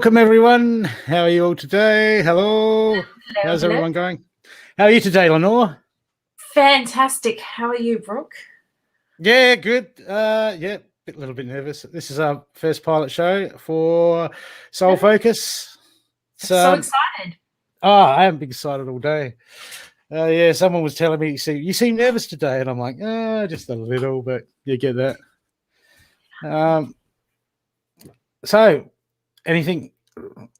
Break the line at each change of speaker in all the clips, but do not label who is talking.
Welcome, everyone. How are you all today? Hello. How's everyone going? How are you today, Lenore?
Fantastic. How are you, Brooke?
Yeah, good. A little bit nervous. This is our first pilot show for Soul Focus.
So excited.
I haven't been excited all day. Yeah, someone was telling me, you seem nervous today. And I'm like, just a little, but you get that. So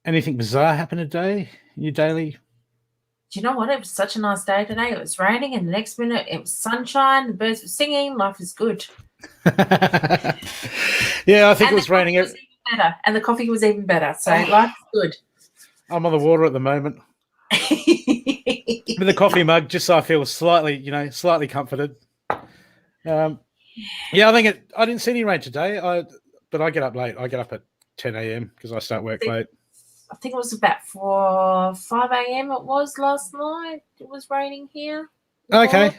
anything bizarre happen today in your daily?
Do you know what? It was such a nice day today. It was raining, and the next minute it was sunshine. The birds were singing. Life is good.
Yeah, I think it was raining.
Was even better, and the coffee was even better. So life is good.
I'm on the water at the moment with a coffee mug, just so I feel slightly comforted. I didn't see any rain today. But I get up late. I get up at 10 a.m. because I start work late.
I think it was about 5 a.m. It was last night. It was raining here.
Okay.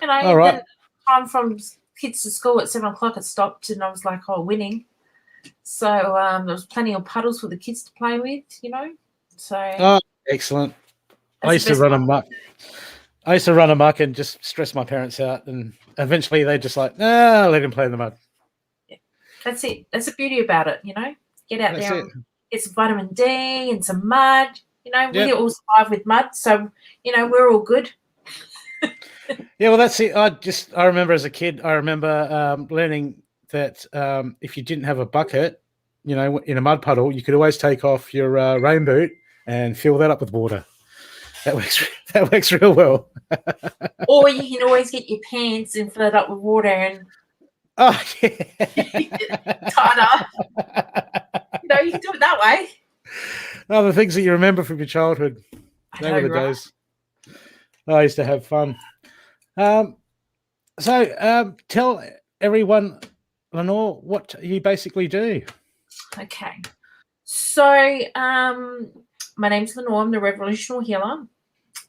All right. Then time from kids to school at 7 o'clock, it stopped, and I was like, winning. So there was plenty of puddles for the kids to play with, So.
Excellent. I used to run amok and just stress my parents out, and eventually they just like, let him play in the mud.
Yeah. That's it. That's the beauty about it, Get out there and get some vitamin D and some mud. We all survive with mud, so we're all good.
Yeah, well, that's it. I remember as a kid, learning that if you didn't have a bucket, in a mud puddle, you could always take off your rain boot and fill that up with water. That works real well.
Or you can always get your pants and fill it up with water and tied up. You can do it that way.
Oh, the things that you remember from your childhood. They were the days. I used to have fun. So tell everyone, Lenore, what you basically do.
Okay. So my name's Lenore. I'm the Revolution Healer,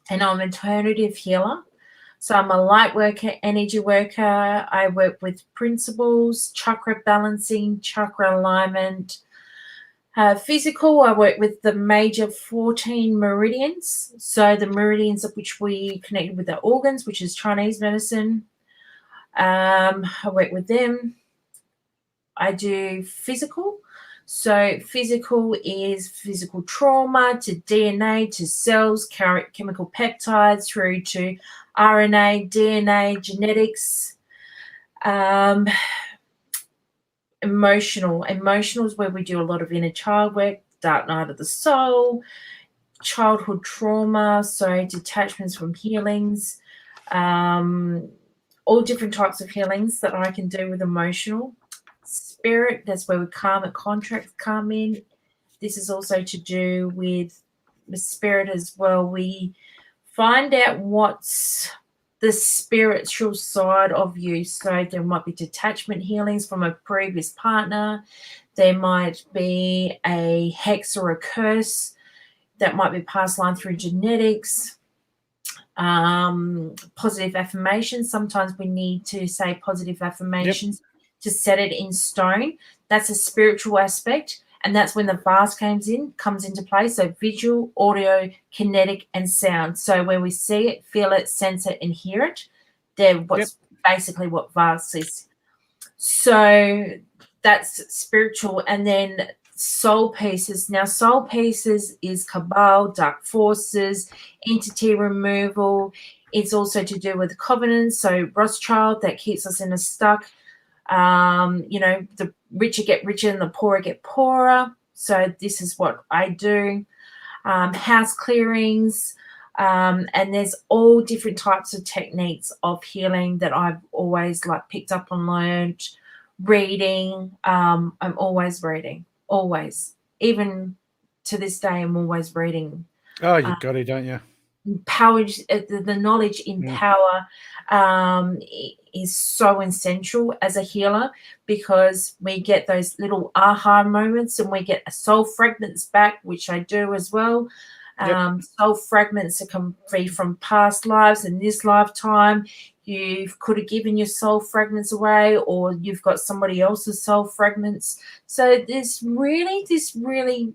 and I'm an alternative healer. So I'm a light worker, energy worker. I work with principles, chakra balancing, chakra alignment. Physical, I work with the major 14 meridians. So the meridians of which we connect with the organs, which is Chinese medicine. I work with them. I do physical. So physical is physical trauma to DNA to cells, chemical peptides through to RNA, DNA, genetics. Emotional is where we do a lot of inner child work, dark night of the soul, childhood trauma, so detachments from healings, all different types of healings that I can do with emotional. Spirit, that's where we karmic contracts come in. This is also to do with the spirit as well. We find out what's the spiritual side of you. So there might be detachment healings from a previous partner. There might be a hex or a curse that might be passed on through genetics. Positive affirmations. Sometimes we need to say positive affirmations to set it in stone. That's a spiritual aspect. And that's when the vase comes into play. So visual, audio, kinetic, and sound. So when we see it, feel it, sense it, and hear it, they're basically what vase is. So that's spiritual. And then soul pieces. Now, soul pieces is cabal, dark forces, entity removal. It's also to do with covenants. So Rothschild, that keeps us in a stuck. The richer get richer and the poorer get poorer. So this is what I do. House clearings, and there's all different types of techniques of healing that I've always picked up and learned. Reading, I'm always reading, always. Even to this day, I'm always reading.
Oh, you've got it, don't you?
Power, the knowledge in power is so essential as a healer, because we get those little aha moments and we get soul fragments back, which I do as well. Soul fragments that can be from past lives and this lifetime. You could have given your soul fragments away, or you've got somebody else's soul fragments. So there's really this really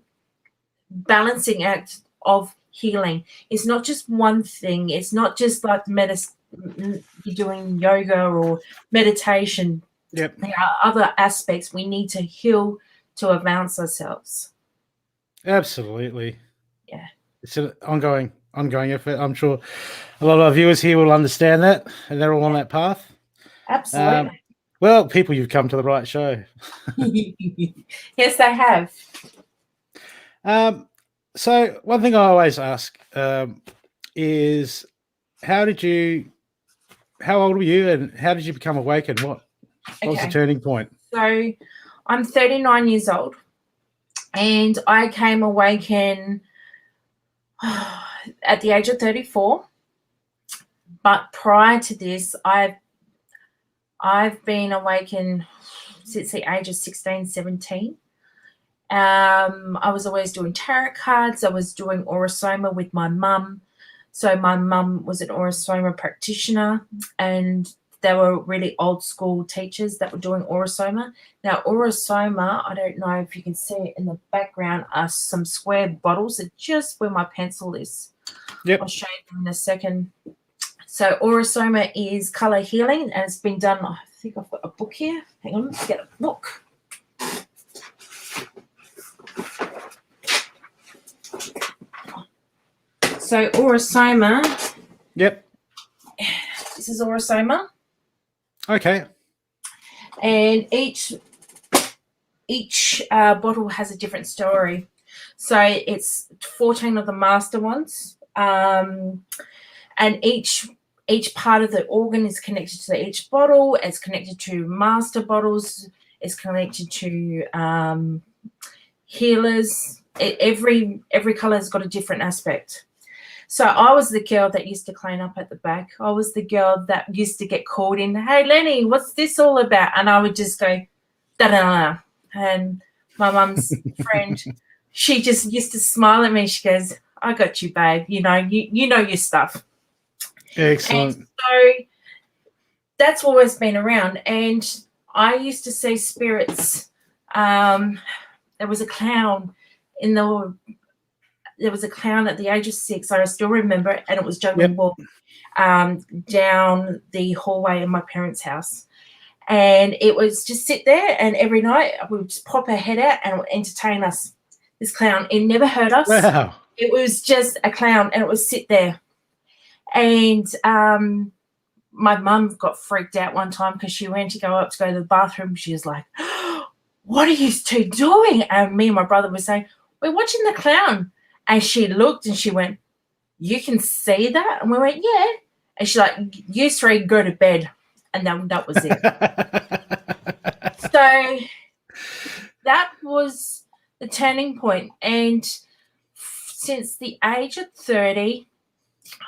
balancing act of healing. It's not just one thing. It's not just like you're doing yoga or meditation.
Yep.
There are other aspects we need to heal to advance ourselves.
Absolutely.
Yeah.
It's an ongoing effort. I'm sure a lot of our viewers here will understand that, and they're all on that path.
Absolutely.
Well, people, you've come to the right show.
Yes, they have.
So one thing I always ask is, how old were you, and how did you become awakened? What was the turning point?
So I'm 39 years old, and I came awakened at the age of 34. But prior to this, I've been awakened since the age of 16, 17. I was always doing tarot cards. I was doing Aurosoma with my mum. So my mum was an Aurosoma practitioner, and they were really old school teachers that were doing Aurosoma. Now, Aurosoma, I don't know if you can see it in the background, are some square bottles. It's just where my pencil is.
Yep.
I'll show you in a second. So Aurosoma is color healing, and it's been done, I think I've got a book here. Hang on, let's get a book. So Aurosoma.
Yep.
This is Aurosoma.
Okay.
And each bottle has a different story. So it's 14 of the master ones. And each part of the organ is connected to each bottle. It's connected to master bottles. It's connected to healers. Every color has got a different aspect. So I was the girl that used to clean up at the back. I was the girl that used to get called in. Hey, Lenny, what's this all about? And I would just go, da-da-da. And my mum's friend, she just used to smile at me. She goes, I got you, babe. You know your stuff.
Excellent.
And so that's always been around. And I used to see spirits. There was a clown there was a clown at the age of 6. I still remember it, and it was juggling ball down the hallway in my parents' house. And it was just sit there, and every night we would just pop her head out and it would entertain us. This clown, it never hurt us.
Wow.
It was just a clown, and it would sit there. And my mum got freaked out one time because she went to go to the bathroom. She was like, what are you two doing? And me and my brother were saying, we're watching the clown. And she looked and she went, you can see that? And we went, yeah. And she's like, you three go to bed. And that was it. So that was the turning point. And since the age of 30,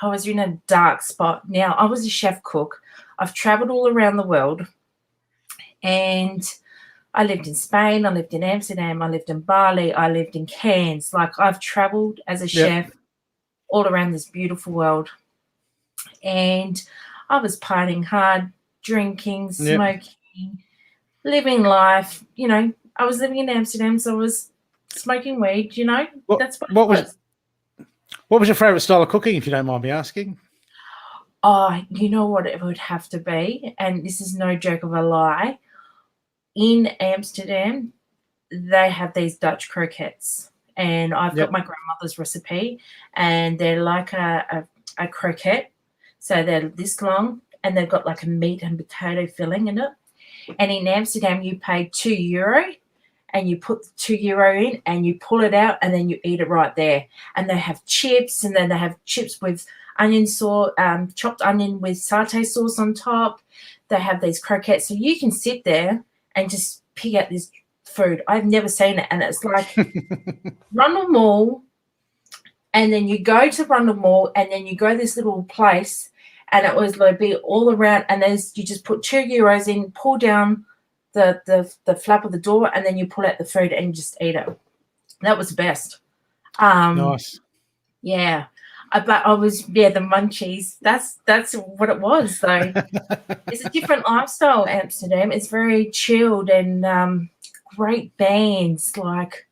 I was in a dark spot. Now, I was a chef cook. I've traveled all around the world. And I lived in Spain, I lived in Amsterdam, I lived in Bali, I lived in Cairns. Like, I've traveled as a chef all around this beautiful world. And I was partying hard, drinking, smoking, living life. You know, I was living in Amsterdam, so I was smoking weed, you know. That's what was.
What was your favourite style of cooking, if you don't mind me asking?
Oh, you know what it would have to be, and this is no joke of a lie. In Amsterdam, they have these Dutch croquettes, and I've got my grandmother's recipe, and they're like a croquette. So they're this long, and they've got like a meat and potato filling in it. And in Amsterdam, you pay €2, and you put the €2 in, and you pull it out, and then you eat it right there. And they have chips, and then they have chips with onion sauce, chopped onion with satay sauce on top. They have these croquettes, so you can sit there and just pick out this food. I've never seen it. And it's like Rundle Mall, and then you go to Rundle Mall, and then you go to this little place, and it was like be all around, and then you just put €2 in, pull down the flap of the door, and then you pull out the food and you just eat it. That was the best.
Nice.
Yeah. But I was, the munchies. That's what it was, though. It's a different lifestyle, Amsterdam. It's very chilled and great bands. Like,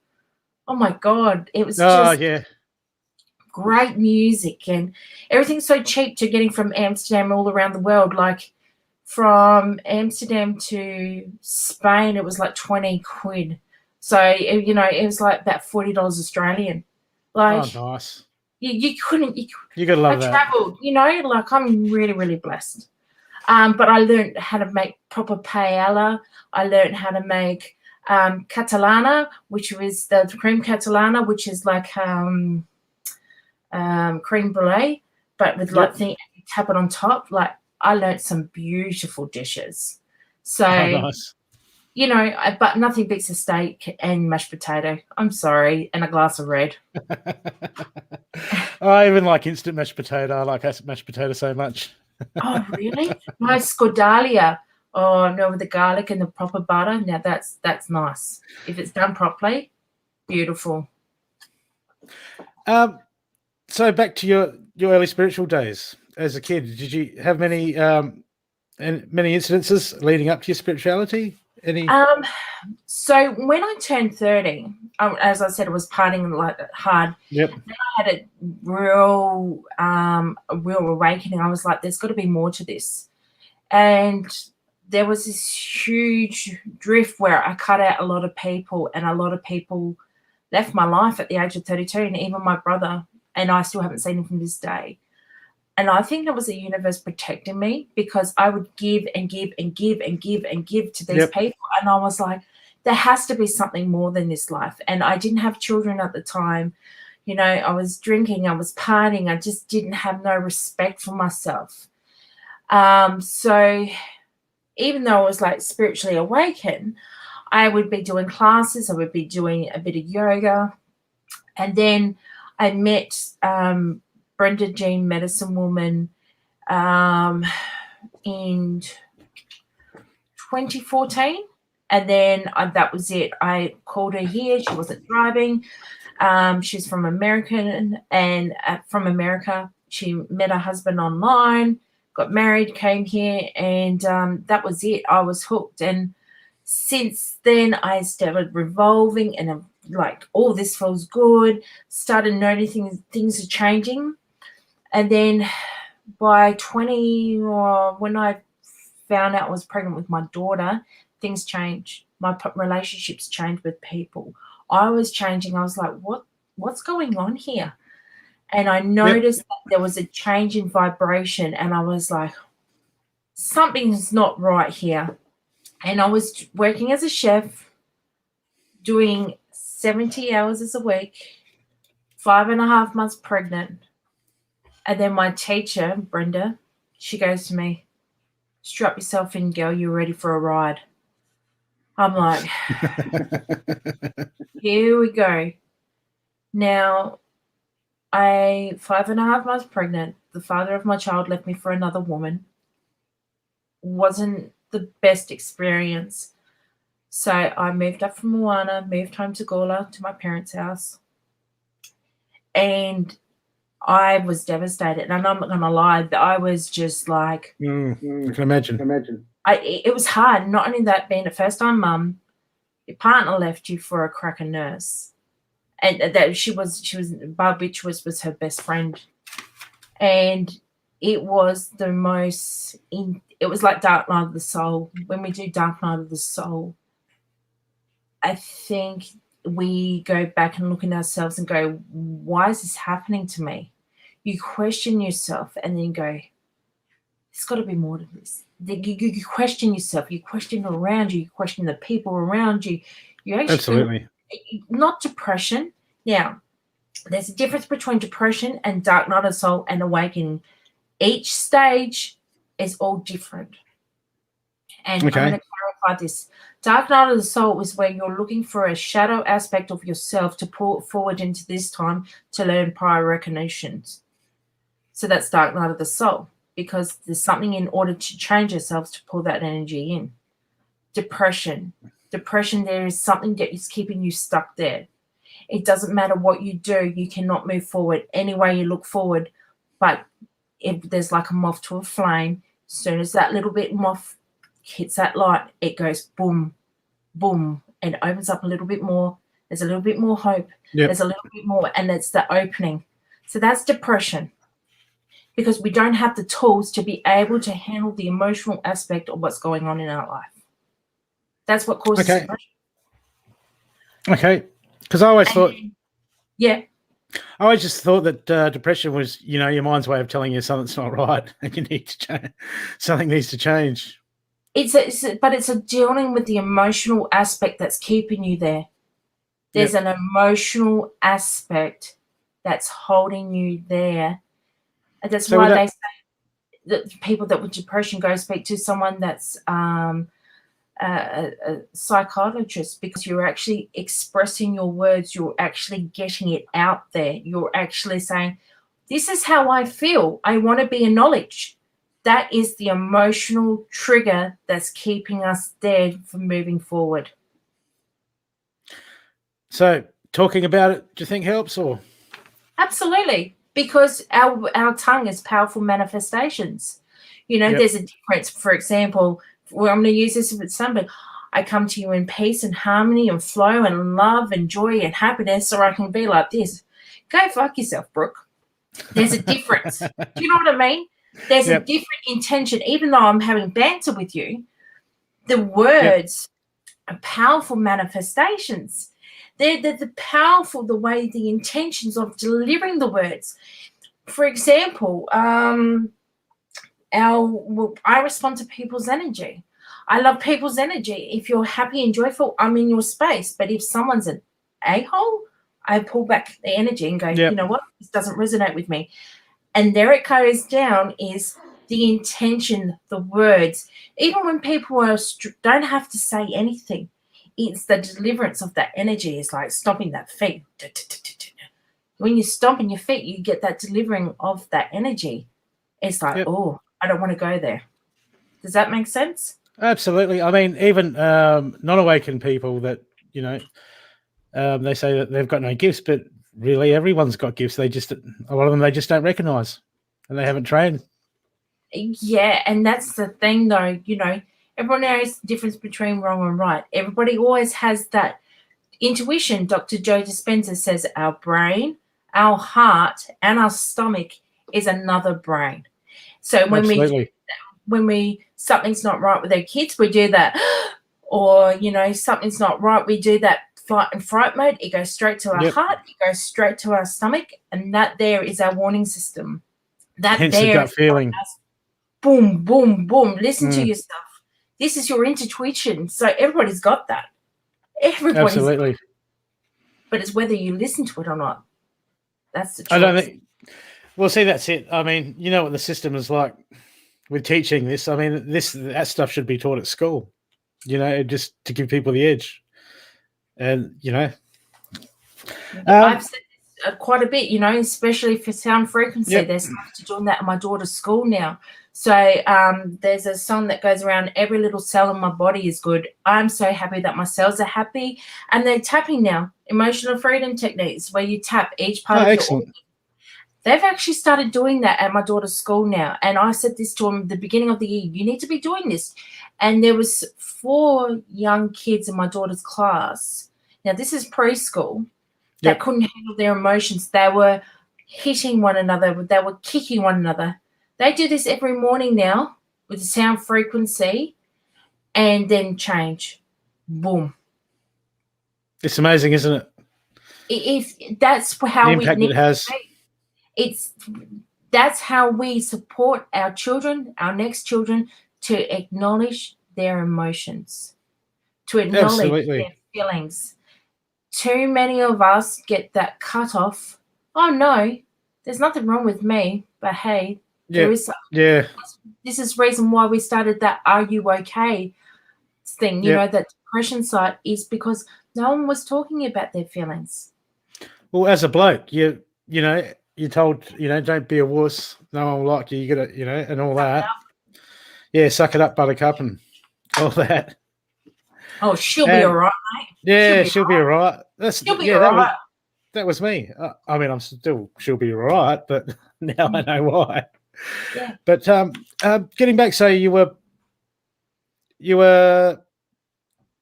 oh my God, it was just
yeah.
great music and everything's so cheap to getting from Amsterdam all around the world. Like from Amsterdam to Spain, it was like 20 quid. So, it was like about $40 Australian. Like,
Oh, nice.
you couldn't.
You gotta love
I
that.
traveled, like I'm really, really blessed. But I learned how to make proper paella. I learned how to make catalana, which was the cream catalana, which is like creme brulee, but with like thing you tap it on top. Like I learned some beautiful dishes. So
nice.
But nothing beats a steak and mashed potato. I'm sorry, and a glass of red.
I even like instant mashed potato. I like mashed potato so much.
Oh, really? My scordalia. Oh no, with the garlic and the proper butter. Now that's nice. If it's done properly, beautiful.
So back to your early spiritual days as a kid. Did you have many incidences leading up to your spirituality? Any?
So when I turned 30, as I said, I was partying like hard.
Yep.
Then I had a real awakening. I was like, there's got to be more to this. And there was this huge drift where I cut out a lot of people, and a lot of people left my life at the age of 32, and even my brother, and I still haven't seen him from this day. And I think it was the universe protecting me, because I would give and give and give and give and give to these people. And I was like, there has to be something more than this life. And I didn't have children at the time. I was drinking, I was partying. I just didn't have no respect for myself. So even though I was like spiritually awakened, I would be doing classes. I would be doing a bit of yoga. And then I met Brenda Jean, medicine woman, in 2014. And then that was it. I called her here. She wasn't driving. She's from America. She met her husband online, got married, came here, and that was it. I was hooked. And since then, I started revolving, and like, oh, this feels good. Started noticing things are changing. And then by 20, when I found out I was pregnant with my daughter, things changed. My relationships changed with people. I was changing. I was like, what's going on here? And I noticed that there was a change in vibration, and I was like, something's not right here. And I was working as a chef, doing 70 hours a week, 5.5 months pregnant. And then my teacher, Brenda, she goes to me, strap yourself in, girl, you're ready for a ride. I'm like, here we go. Now, 5.5 months pregnant, the father of my child left me for another woman. Wasn't the best experience. So I moved up from Moana, moved home to Gawler, to my parents' house. And I was devastated. And I'm not going to lie, I was just like...
I can imagine.
It was hard. Not only that, being a first-time mum, your partner left you for a cracker nurse. And that she was Barb Bitch was her best friend. And it was the most... it was like Dark Night of the Soul. When we do Dark Night of the Soul, I think we go back and look at ourselves and go, why is this happening to me? You question yourself and then go, there's got to be more to this. You question yourself. You question around you. You question the people around you. You actually...
Absolutely.
Not depression. Now, there's a difference between depression and Dark Night of the Soul and awakening. Each stage is all different. And I'm going to clarify this. Dark Night of the Soul is where you're looking for a shadow aspect of yourself to pull it forward into this time to learn prior recognitions. So that's Dark Night of the Soul, because there's something in order to change yourselves to pull that energy in. Depression, there is something that is keeping you stuck there. It doesn't matter what you do, you cannot move forward. Any way you look forward, but if there's like a moth to a flame, as soon as that little bit moth hits that light, it goes boom, boom, and opens up a little bit more. There's a little bit more hope.
Yep.
There's a little bit more, and it's the opening. So that's depression, because we don't have the tools to be able to handle the emotional aspect of what's going on in our life. That's what causes depression.
Okay. Because I always thought,
yeah,
I always just thought that depression was, your mind's way of telling you something's not right and you need to change. Something needs to change.
But it's a dealing with the emotional aspect that's keeping you there. There's an emotional aspect that's holding you there. And that's why they say that people that with depression go speak to someone that's a psychologist, because you're actually expressing your words. You're actually getting it out there. You're actually saying, this is how I feel. I want to be acknowledged. That is the emotional trigger that's keeping us there from moving forward.
So talking about it, do you think helps? Or
absolutely, because our tongue is powerful manifestations. There's a difference. For example, I'm going to use this with somebody. I come to you in peace and harmony and flow and love and joy and happiness, or I can be like this. Go fuck yourself, Brooke. There's a difference. Do you know what I mean? There's a different intention. Even though I'm having banter with you, the words are powerful manifestations. They're the powerful, the way, the intentions of delivering the words. For example, I respond to people's energy. I love people's energy. If you're happy and joyful, I'm in your space. But if someone's an a-hole, I pull back the energy and go, you know what? This doesn't resonate with me. And there it goes down is the intention, the words. Even when people don't have to say anything, it's the deliverance of that energy. It's like stomping that feet. When you're stomping your feet, you get that delivering of that energy. It's like, oh, I don't want to go there. Does that make sense?
Absolutely. I mean, even non-awakened people that, they say that they've got no gifts, but really everyone's got gifts. A lot of them, they just don't recognize and they haven't trained.
Yeah. And that's the thing though, everyone knows the difference between wrong and right. Everybody always has that intuition. Dr. Joe Dispenza says our brain, our heart, and our stomach is another brain. So when we something's not right with our kids, we do that, or something's not right, we do that flight and fright mode. It goes straight to our heart, it goes straight to our stomach, and that there is our warning system.
Hence the gut feeling.
Boom, boom, boom. Listen to yourself. This is your intuition. So everybody's got that. Absolutely. But it's whether you listen to it or not. That's the choice.
I don't think. Well, see, that's it. I mean, you know what the system is like with teaching this. I mean, that stuff should be taught at school, just to give people the edge. And,
I've said this quite a bit, especially for sound frequency. They're starting to doing that at my daughter's school now. So there's a song that goes around, every little cell in my body is good. I'm so happy that my cells are happy. And they're tapping now, emotional freedom techniques, where you tap each part of your organ. They've actually started doing that at my daughter's school now. And I said this to them at the beginning of the year, you need to be doing this. And there was 4 young kids in my daughter's class. Now, this is preschool. That couldn't handle their emotions. They were hitting one another. They were kicking one another. They do this every morning now with the sound frequency and then change. Boom.
It's amazing, isn't it?
If that's how
the impact it has.
That's how we support our children, our next children, to acknowledge their emotions, to acknowledge their feelings. Too many of us get that cut off. Oh no, there's nothing wrong with me, but hey, there is something. Yeah. This is the reason why we started that "Are you okay?" thing. That depression site is because no one was talking about their feelings.
Well, as a bloke, you're told, don't be a wuss. No one will like you. You got to, and all that. Yeah, suck it up, buttercup, and all that.
Oh, she'll be all right, mate.
Yeah, she'll be all right.
She'll be all right.
that was me. I mean, I'm still she'll be all right, but now I know why.
Yeah.
But getting back, so you were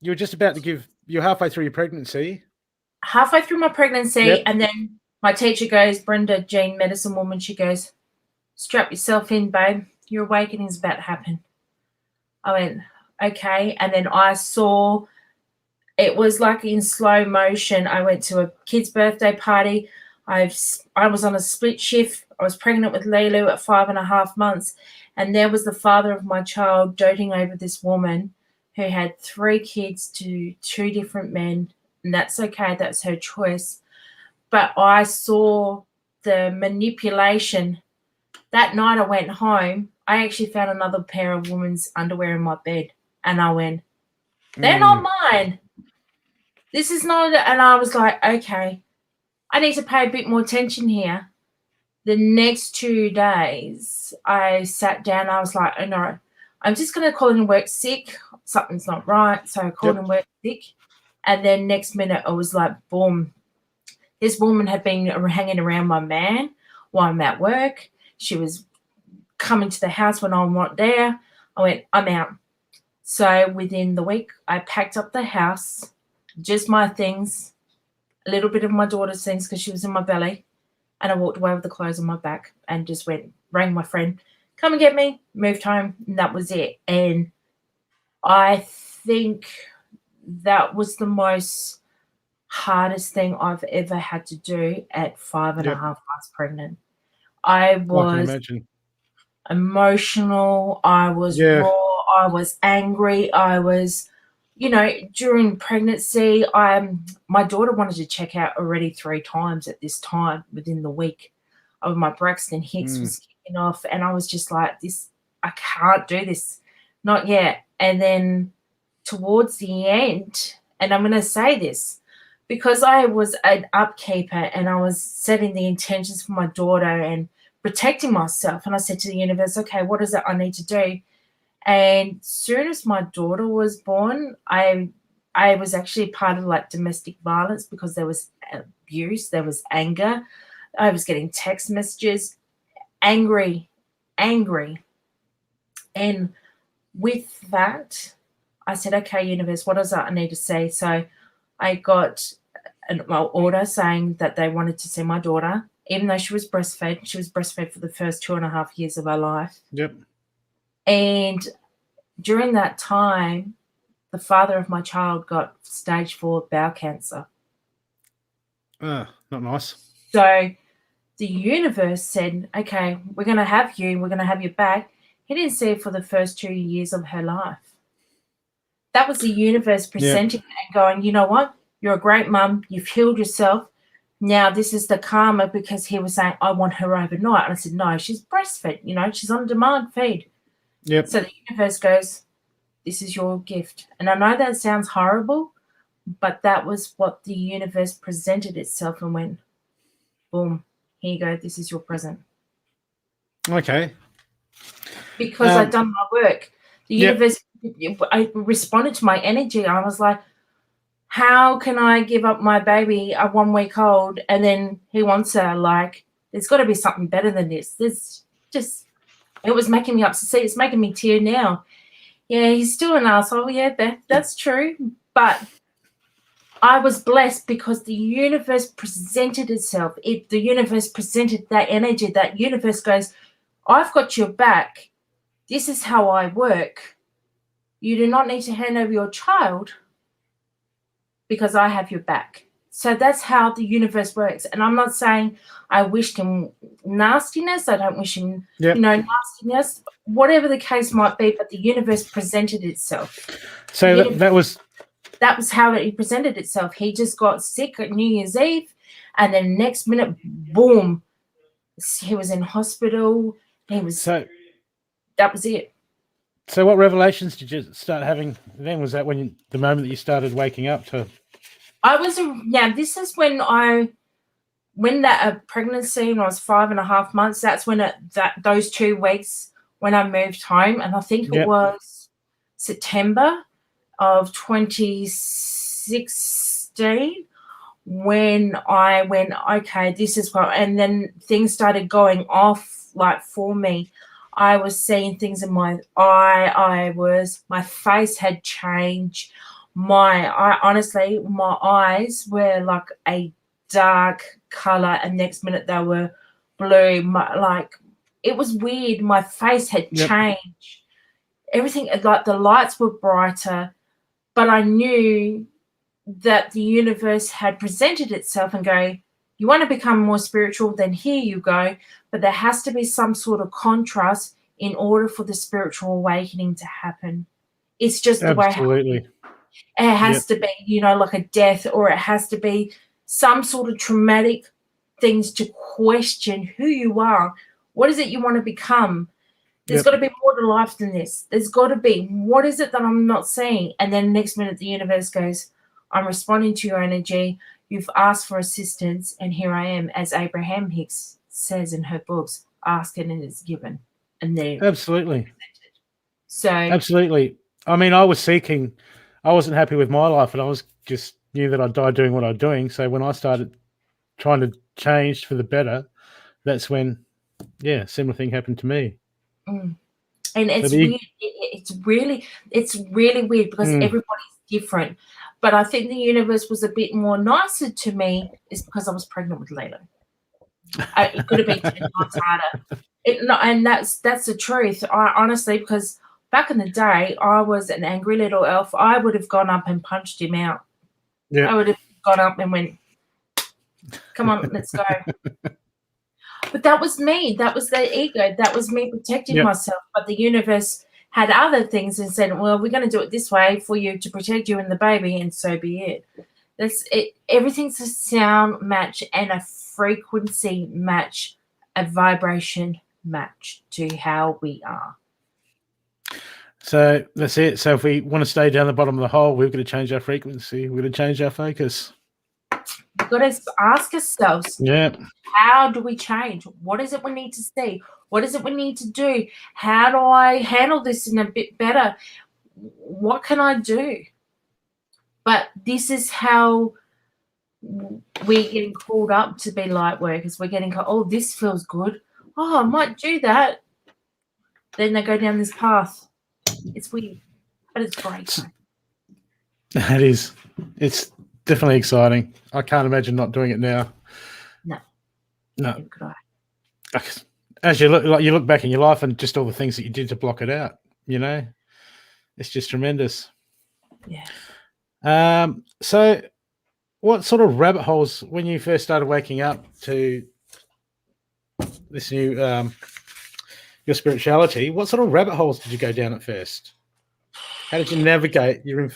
just about to give. You're halfway through your pregnancy.
Halfway through my pregnancy,
Yep.
and then my teacher goes, Brenda, Jean, medicine woman, she goes, strap yourself in, babe. Your awakening's about to happen. I went, okay. And then I saw, it was like in slow motion. I went to a kid's birthday party. I was on a split shift. I was pregnant with Lulu at 5.5 months. And there was the father of my child doting over this woman who had 3 kids to 2 different men. And that's okay. That's her choice. But I saw the manipulation. That night I went home. I actually found another pair of women's underwear in my bed. And I went, they're not mine. This is not. And I was like, okay, I need to pay a bit more attention here. The next 2 days, I sat down. I was like, oh, no, I'm just going to call in work sick. Something's not right. So I called in work sick. And then next minute, I was like, boom. This woman had been hanging around my man while I'm at work. She was coming to the house when I'm not there. I went, I'm out. So within the week, I packed up the house, just my things, a little bit of my daughter's things because she was in my belly, and I walked away with the clothes on my back and just rang my friend, come and get me, moved home, and that was it. And I think that was the most hardest thing I've ever had to do at 5.5 months pregnant. I was emotional. I was raw. I was angry. I was, during pregnancy, my daughter wanted to check out already 3 times at this time within the week. My Braxton Hicks was kicking off, and I was just like, I can't do this, not yet. And then towards the end, and I'm going to say this, because I was an upkeeper and I was setting the intentions for my daughter and protecting myself. And I said to the universe, okay, what is it I need to do? And soon as my daughter was born, I was actually part of like domestic violence because there was abuse, there was anger. I was getting text messages, angry. And with that, I said, okay, universe, what is it I need to say? So I got an order saying that they wanted to see my daughter, even though she was breastfed. She was breastfed for the first 2.5 years of her life.
Yep.
And during that time, the father of my child got stage 4 bowel cancer.
Not nice.
So the universe said, okay, we're going to have you. We're going to have you back. He didn't see her for the first 2 years of her life. That was the universe presenting and going, you know what? You're a great mum. You've healed yourself. Now this is the karma, because he was saying, I want her overnight. And I said, no, she's breastfed. She's on demand feed.
Yep.
So the universe goes, this is your gift. And I know that sounds horrible, but that was what the universe presented itself and went, boom, here you go. This is your present.
Okay.
Because I'd done my work. The universe, I responded to my energy. I was like, how can I give up my baby at 1 week old and then he wants her? Like, there's got to be something better than this. It was making me upset. See, it's making me tear now. Yeah, he's still an asshole. Yeah, that's true. But I was blessed because the universe presented itself. The universe presented that energy. That universe goes, I've got your back. This is how I work. You do not need to hand over your child because I have your back. So that's how the universe works. And I'm not saying I wished him nastiness. I don't wish him, nastiness, whatever the case might be, but the universe presented itself.
So that was
how it presented itself. He just got sick at New Year's Eve, and then next minute, boom, he was in hospital. That was it.
So what revelations did you start having then? Was that the moment that you started waking up to?
This is when that pregnancy, when I was 5.5 months, that's when those 2 weeks when I moved home, and I think it was September of 2016 when I went, okay, this is what, and then things started going off like for me. I was seeing things in my eye. My face had changed. Honestly, my eyes were like a dark color, and next minute they were blue. It was weird. My face had changed. Everything, like the lights were brighter, but I knew that the universe had presented itself and go, you want to become more spiritual, then here you go. But there has to be some sort of contrast in order for the spiritual awakening to happen. It's just the way
Absolutely.
it has to be, like a death, or it has to be some sort of traumatic things to question who you are. What is it you want to become? There's got to be more to life than this. There's got to be. What is it that I'm not seeing? And then next minute the universe goes, I'm responding to your energy. You've asked for assistance, and here I am, as Abraham Hicks says in her books, ask and it is given. And they're
absolutely.
So
absolutely. I mean, I wasn't happy with my life, and I was just knew that I'd die doing what I was doing. So when I started trying to change for the better, that's when, similar thing happened to me.
And it's weird. It's really weird because everybody's different. But I think the universe was a bit more nicer to me is because I was pregnant with Lilo. It could have been 10 times harder. And that's the truth. I honestly, because back in the day, I was an angry little elf. I would have gone up and punched him out. I would have gone up and went, come on, let's go. But that was me. That was the ego. That was me protecting myself. But the universe had other things and said, well, we're going to do it this way for you to protect you and the baby, and so be it. That's it. Everything's a sound match and a frequency match, a vibration match to how we are.
So that's it. So if we want to stay down the bottom of the hole, we've got to change our frequency. We've got to change our focus.
We've got to ask ourselves, how do we change? What is it we need to see? What is it we need to do? How do I handle this in a bit better? What can I do? But this is how we're getting called up to be light workers. We're getting called, oh, this feels good. Oh, I might do that. Then they go down this path. It's weird, but it's great.
It is. It's definitely exciting. I can't imagine not doing it now. No. As you look back in your life and just all the things that you did to block it out, it's just tremendous.
Yeah.
So what sort of rabbit holes, when you first started waking up to this new your spirituality, what sort of rabbit holes did you go down at first? How did you navigate your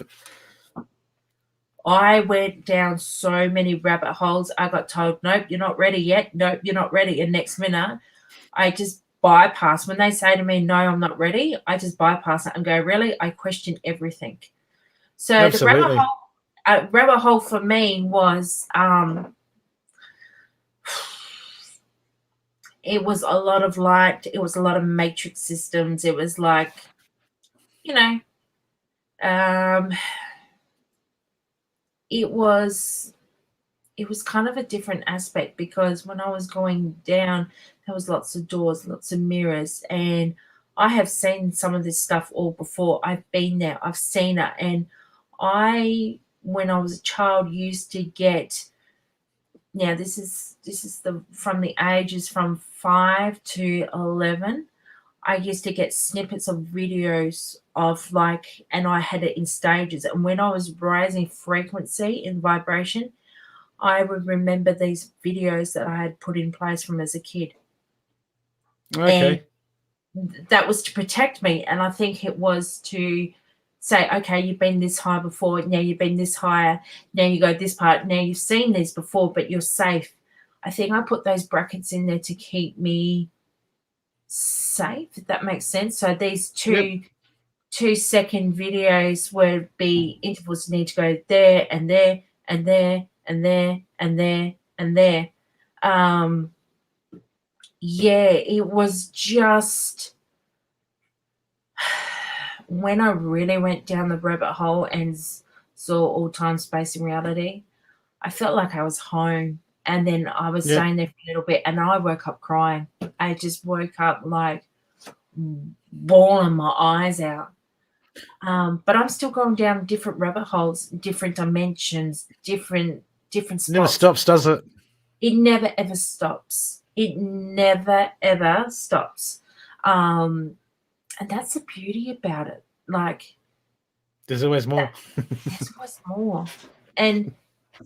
I went down so many rabbit holes. I got told, nope, you're not ready yet. Nope, you're not ready. And next minute, I just bypass. When they say to me, no, I'm not ready, I just bypass it and go, really? I question everything. So
Absolutely.
the rabbit hole for me was it was a lot of light. It was a lot of matrix systems. It was like, it was kind of a different aspect, because when I was going down, there was lots of doors, lots of mirrors, and I have seen some of this stuff all before. I've been there, I've seen it, and when I was a child, used to get. Now this is from the ages from 5 to 11. I used to get snippets of videos of and I had it in stages. And when I was raising frequency and vibration, I would remember these videos that I had put in place from as a kid.
Okay.
And that was to protect me. And I think it was to say, okay, you've been this high before. Now you've been this higher. Now you go this part. Now you've seen these before, but you're safe. I think I put those brackets in there to keep me safe, if that makes sense. So these 2-second videos would be intervals you need to go there and there and there and there and there and there. It was just when I really went down the rabbit hole and saw all time, space, and reality, I felt like I was home. And then I was
Yep.
staying there for a little bit, and I woke up crying. I just woke up like bawling my eyes out. But I'm still going down different rabbit holes, different dimensions, different spots.
Never stops, does it?
It never ever stops. It never ever stops. And that's the beauty about it. Like,
There's always more.
there's always more. And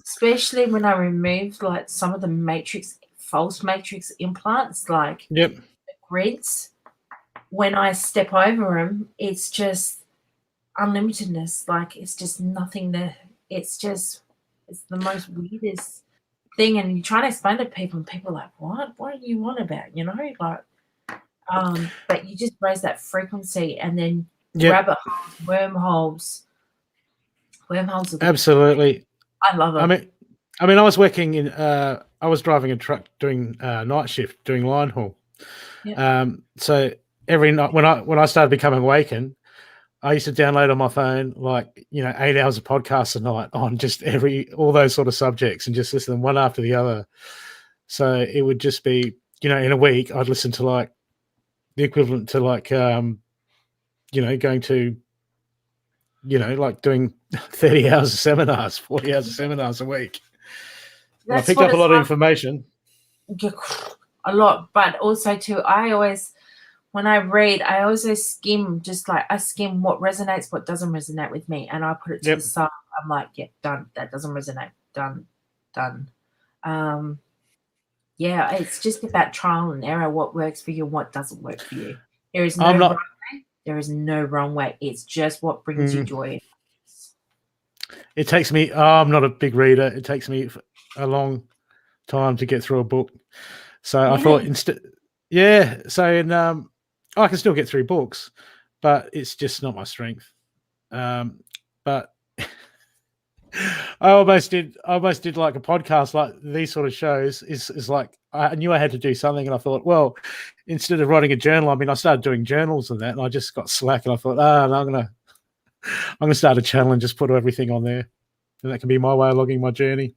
especially when I removed like some of the false matrix implants, like
Yep.
the grids, when I step over them, it's just unlimitedness. Like, it's just nothing there. It's the most weirdest thing. And you try to explain to people, and people are like, what do you want about? You know, like, but you just raise that frequency, and then
Yep.
rabbit holes, wormholes are
Absolutely.
I love them.
I mean, I was working in. I was driving a truck doing night shift, doing line haul.
Yep.
So every night when I started becoming awakened, I used to download on my phone 8 hours of podcasts a night on just all those sort of subjects, and just listen to them one after the other. So it would just be, in a week I'd listen to like the equivalent to going to, like doing 30 hours of seminars, 40 hours of seminars a week. I picked up a lot of information.
A lot, but also too, when I read, I also skim, I skim what resonates, what doesn't resonate with me, and I put it to the side. I'm like, yeah, done. That doesn't resonate. Done. Yeah, it's just about trial and error, what works for you and what doesn't work for you. There is no wrong way. There is no wrong way. It's just what brings you joy.
It takes me, I'm not a big reader. It takes me a long time to get through a book. So I thought I can still get through books, but it's just not my strength. But I almost did like a podcast, like these sort of shows is like, I knew I had to do something, and I thought, well, instead of writing a journal, I started doing journals and that, and I just got slack, and I thought, no, I'm gonna start a channel and just put everything on there, and that can be my way of logging my journey.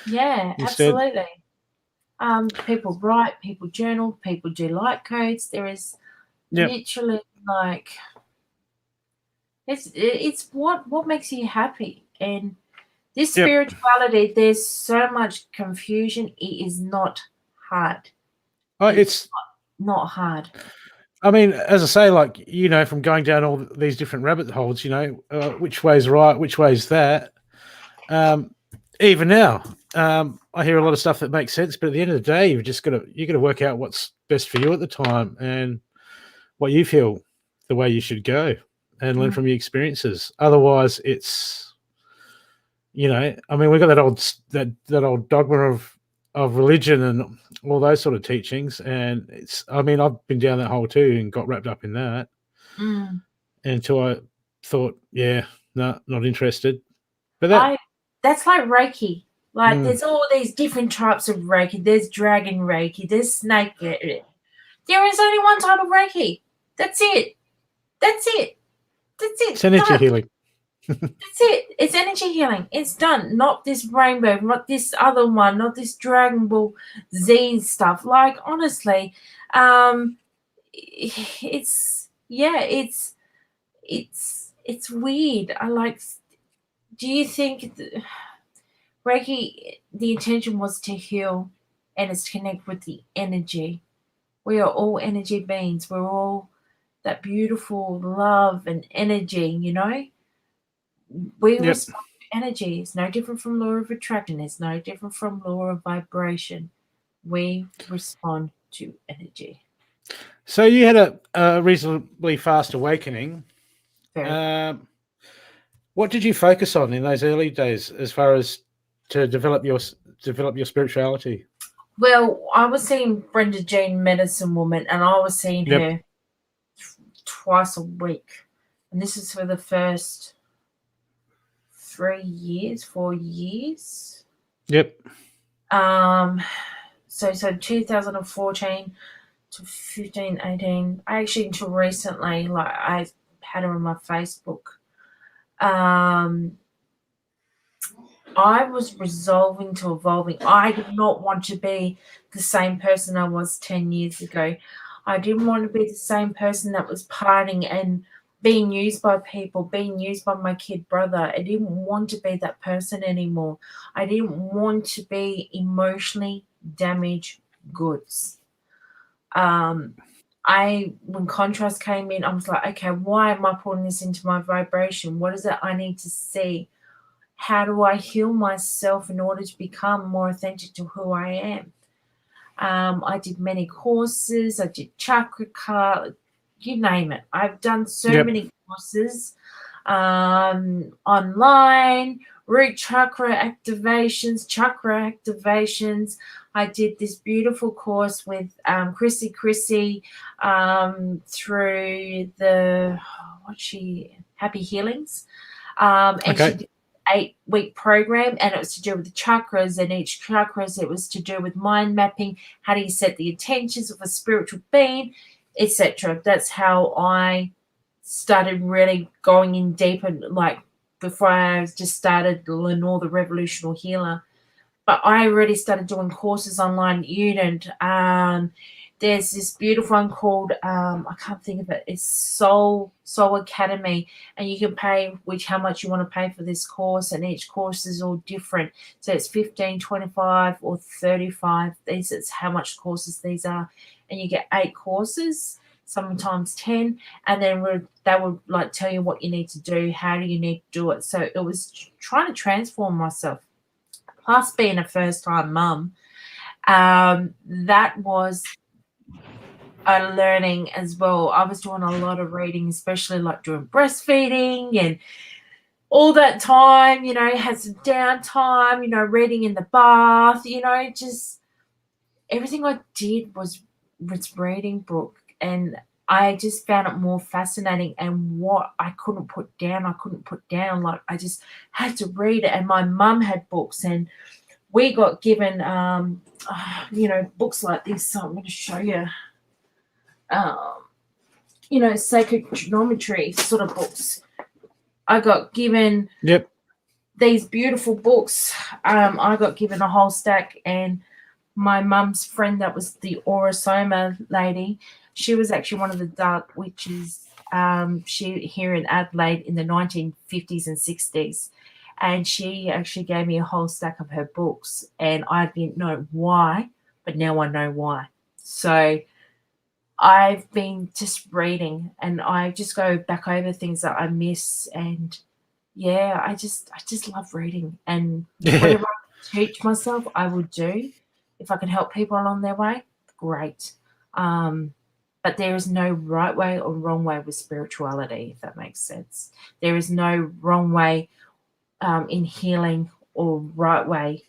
Yeah, instead. Absolutely. People write, people journal, people do light codes. There is literally like, it's what makes you happy. And this spirituality, there's so much confusion. It is not hard.
It's
not hard.
I mean, as I say, like, from going down all these different rabbit holes, which way's right, which way's that. Even now, I hear a lot of stuff that makes sense, but at the end of the day, you got to work out what's best for you at the time and what you feel the way you should go, and learn from your experiences. Otherwise, it's, we've got that old dogma of religion and all those sort of teachings, and I've been down that hole too and got wrapped up in that until I thought, no, not interested. But
that's like Reiki. Like, there's all these different types of Reiki. There's dragon Reiki. There's snake. There is only one type of Reiki. That's it.
It's energy healing.
That's it. It's energy healing. It's done. Not this rainbow, not this other one, not this Dragon Ball Z stuff. Like, honestly, it's weird. Do you think Reiki, the intention was to heal, and it's to connect with the energy? We are all energy beings. We're all that beautiful love and energy, We respond to energy. It's no different from law of attraction. It's no different from law of vibration. We respond to energy.
So you had a reasonably fast awakening. What did you focus on in those early days as far as to develop your spirituality?
Well, I was seeing Brenda Jean, medicine woman, and I was seeing her twice a week. And this is for the first 4 years.
Yep.
So 2014 to 15, 18. I actually, until recently, like, I had her on my Facebook. I was resolving to evolving. I did not want to be the same person I was 10 years ago. I didn't want to be the same person that was partying and being used by people, being used by my kid brother. I didn't want to be that person anymore. I didn't want to be emotionally damaged goods. When contrast came in, I was like, okay, why am I putting this into my vibration? What is it I need to see? How do I heal myself in order to become more authentic to who I am? I did many courses. I did chakra card, you name it. I've done so many courses online, root chakra activations. I did this beautiful course with Chrissy through the Happy Healings, and she did 8-week program, and it was to do with the chakras, and each chakras, it was to do with mind mapping. How do you set the intentions of a spiritual being, etc. That's how I started really going in deeper, like before I just started Lenore The Revolution Healer. But I already started doing courses online. You don't. There's this beautiful one called I can't think of it. It's Soul Academy, and you can pay how much you want to pay for this course, and each course is all different. So it's 15, 25, or 35. These it's how much courses these are, and you get 8 courses, sometimes 10, and then they would like tell you what you need to do, how do you need to do it. So it was trying to transform myself. Plus being a first-time mum, that was a learning as well. I was doing a lot of reading, especially like during breastfeeding and all that time, had some downtime, reading in the bath, just everything I did was reading book, and I just found it more fascinating. And what I couldn't put down. Like I just had to read it. And my mum had books, and we got given, books like this. So I'm going to show you, sacred geometry sort of books. I got given these beautiful books. I got given a whole stack, and my mum's friend, that was the Orosoma lady, she was actually one of the dark witches here in Adelaide in the 1950s and 60s. And she actually gave me a whole stack of her books, and I didn't know why, but now I know why. So I've been just reading, and I just go back over things that I miss, and I just love reading, and whatever I teach myself, I would do. If I can help people along their way, great. But there is no right way or wrong way with spirituality, if that makes sense. There is no wrong way in healing or right way.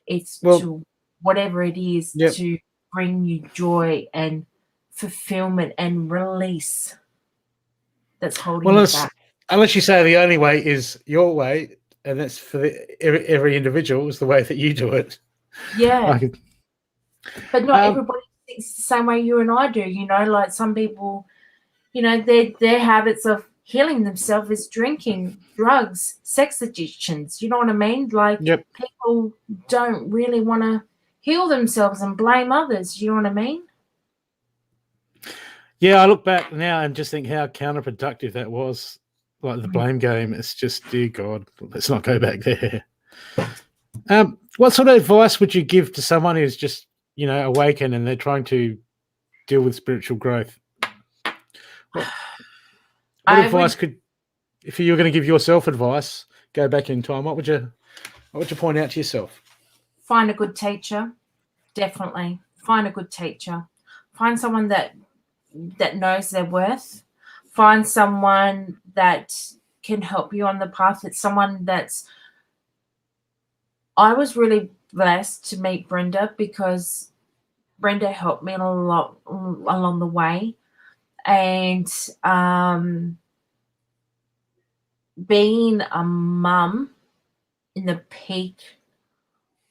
It's to whatever it is to bring you joy and fulfillment and release that's holding you back.
Unless you say the only way is your way, and that's for every individual, is the way that you do it.
Yeah. But not everybody thinks the same way you and I do. Like some people, their habits of healing themselves is drinking, drugs, sex addictions. You know what I mean? Like people don't really want to heal themselves and blame others. You know what I mean?
Yeah, I look back now and just think how counterproductive that was. Like the blame game. It's just, dear God, let's not go back there. What sort of advice would you give to someone who's just, awakened and they're trying to deal with spiritual growth? What advice if you were going to give yourself advice, go back in time, what would you point out to yourself?
Find a good teacher. Definitely. Find a good teacher. Find someone that knows their worth. Find someone that can help you on the path. It's someone I was really blessed to meet Brenda, because Brenda helped me a lot along the way. And being a mum in the peak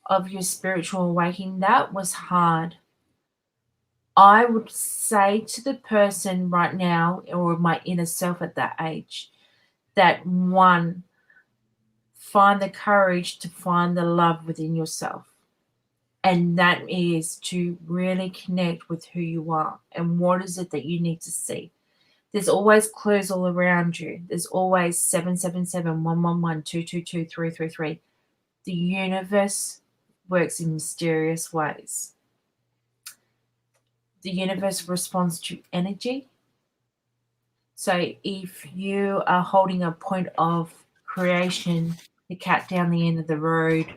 of your spiritual awakening, that was hard. I would say to the person right now, or my inner self at that age, that one, find the courage to find the love within yourself. And that is to really connect with who you are and what is it that you need to see. There's always clues all around you. There's always 777 111 222 333. The universe works in mysterious ways. The universe responds to energy. So if you are holding a point of creation, the cat down the end of the road,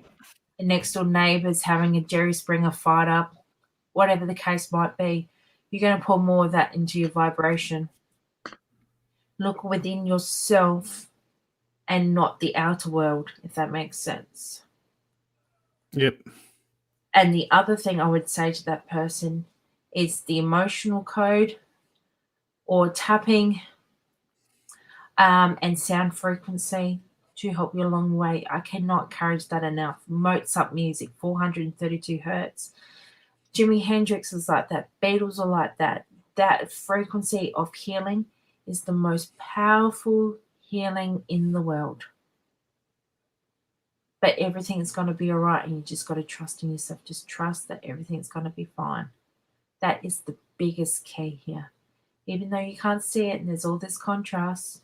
the next door neighbour's having a Jerry Springer fight up, whatever the case might be, you're going to pull more of that into your vibration. Look within yourself and not the outer world, if that makes sense.
Yep.
And the other thing I would say to that person is the emotional code or tapping and sound frequency to help you along the way. I cannot encourage that enough. Mozart music, 432 hertz. Jimi Hendrix is like that. Beatles are like that. That frequency of healing is the most powerful healing in the world. But everything's going to be all right, and you just got to trust in yourself. Just trust that everything's going to be fine. That is the biggest key here. Even though you can't see it and there's all this contrast,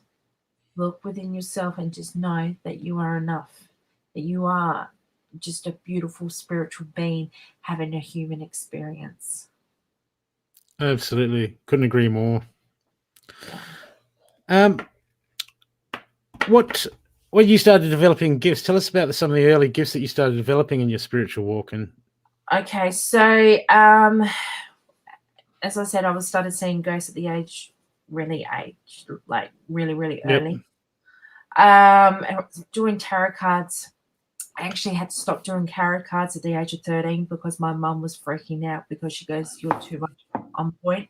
look within yourself and just know that you are enough, that you are just a beautiful spiritual being having a human experience.
Absolutely. Couldn't agree more. When you started developing gifts, tell us about some of the early gifts that you started developing in your spiritual walking.
Okay, so as I said, I started seeing ghosts at the really early. Doing tarot cards. I actually had to stop doing tarot cards at the age of 13 because my mum was freaking out because she goes, "You're too much on point."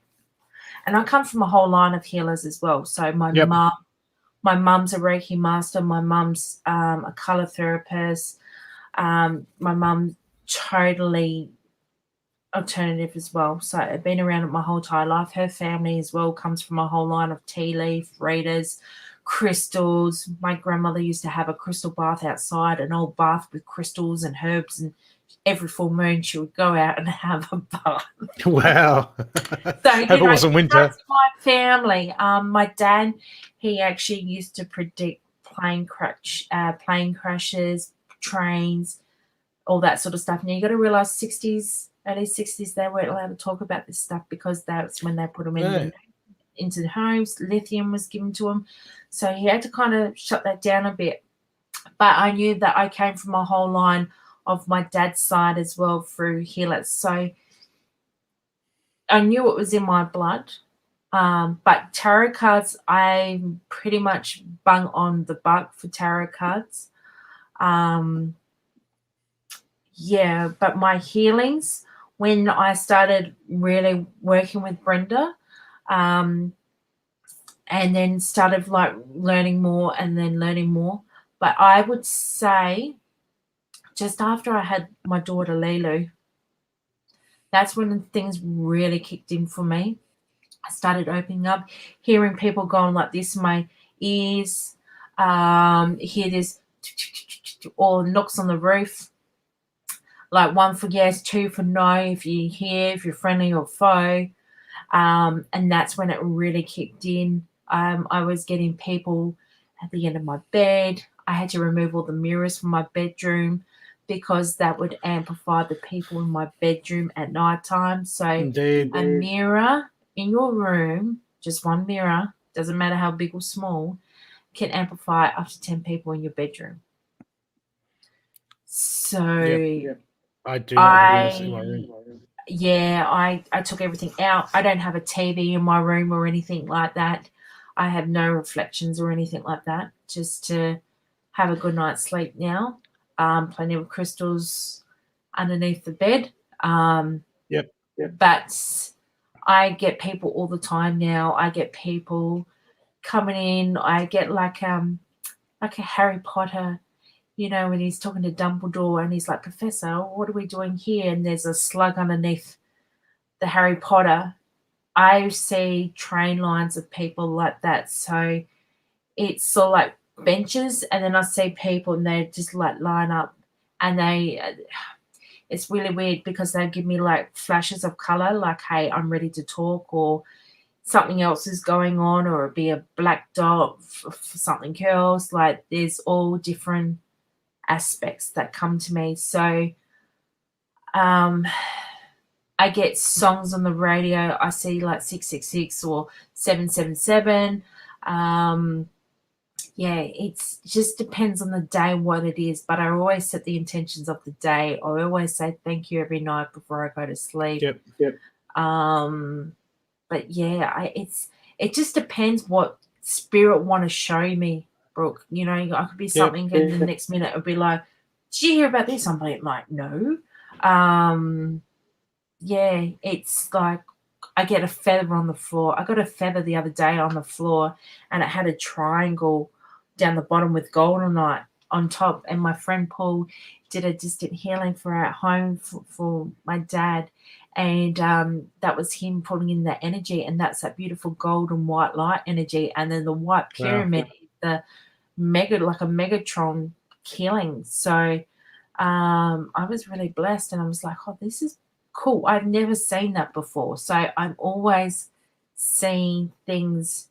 And I come from a whole line of healers as well. So my mum's a Reiki master. My mum's a color therapist. My mum totally alternative as well. So I've been around it my whole entire life. Her family as well comes from a whole line of tea leaf readers, crystals. My grandmother used to have a crystal bath outside, an old bath with crystals and herbs, and every full moon she would go out and have a bath.
Wow.
So
hope it wasn't winter.
That's my family. My dad, he actually used to predict plane crashes, trains, all that sort of stuff. Now you got to realize early 60s, they weren't allowed to talk about this stuff because that's when they put them into the homes. Lithium was given to them. So he had to kind of shut that down a bit. But I knew that I came from a whole line of my dad's side as well through healers. So I knew it was in my blood. But tarot cards, I pretty much bung on the buck for tarot cards. But my healings, when I started really working with Brenda, and then started like learning more. But I would say just after I had my daughter Lulu, that's when things really kicked in for me. I started opening up, hearing people going like this in my ears, hear this or knocks on the roof, like 1 for yes, 2 for no, if you're here, if you're friendly or foe. And that's when it really kicked in. I was getting people at the end of my bed. I had to remove all the mirrors from my bedroom because that would amplify the people in my bedroom at night time. So
Indeed.
A mirror in your room, just one mirror, doesn't matter how big or small, can amplify up to 10 people in your bedroom. So
I do not have this in my room.
Yeah, I took everything out. I don't have a TV in my room or anything like that. I have no reflections or anything like that, just to have a good night's sleep now. Plenty of crystals underneath the bed. But I get people all the time now. I get people coming in. I get like a Harry Potter, when he's talking to Dumbledore and he's like, "Professor, what are we doing here?" And there's a slug underneath the Harry Potter. I see train lines of people like that. So it's sort of like benches, and then I see people and they just like line up, and it's really weird because they give me like flashes of color, like, hey, I'm ready to talk, or something else is going on, or it'd be a black dot for something else. Like, there's all different aspects that come to me. So I get songs on the radio. I see like 666 or 777. Yeah, it just depends on the day what it is. But I always set the intentions of the day. I always say thank you every night before I go to sleep.
Yep.
But yeah, it just depends what spirit want to show me, Brooke. You know, I could be something, and the next minute it'll be like, did you hear about this? I'm like, no. Yeah, it's like I get a feather on the floor. I got a feather the other day on the floor, and it had a triangle down the bottom with goldenite on top. And my friend Paul did a distant healing for at home for my dad, and that was him pulling in that energy, and that's that beautiful golden white light energy. And then the white pyramid, the like a Megatron healing. So I was really blessed, and I was like, oh, this is cool. I've never seen that before. So I'm always seeing things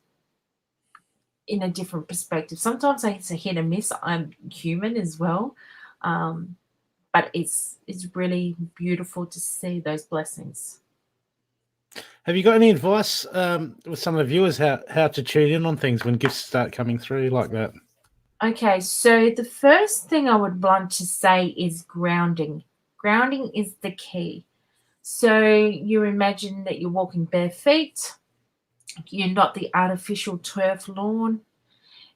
in a different perspective. Sometimes it's a hit and miss. I'm human as well. But it's really beautiful to see those blessings.
Have you got any advice with some of the viewers how to tune in on things when gifts start coming through like that?
Okay, so the first thing I would want to say is grounding. Grounding is the key. So you imagine that you're walking bare feet. You're not the artificial turf lawn.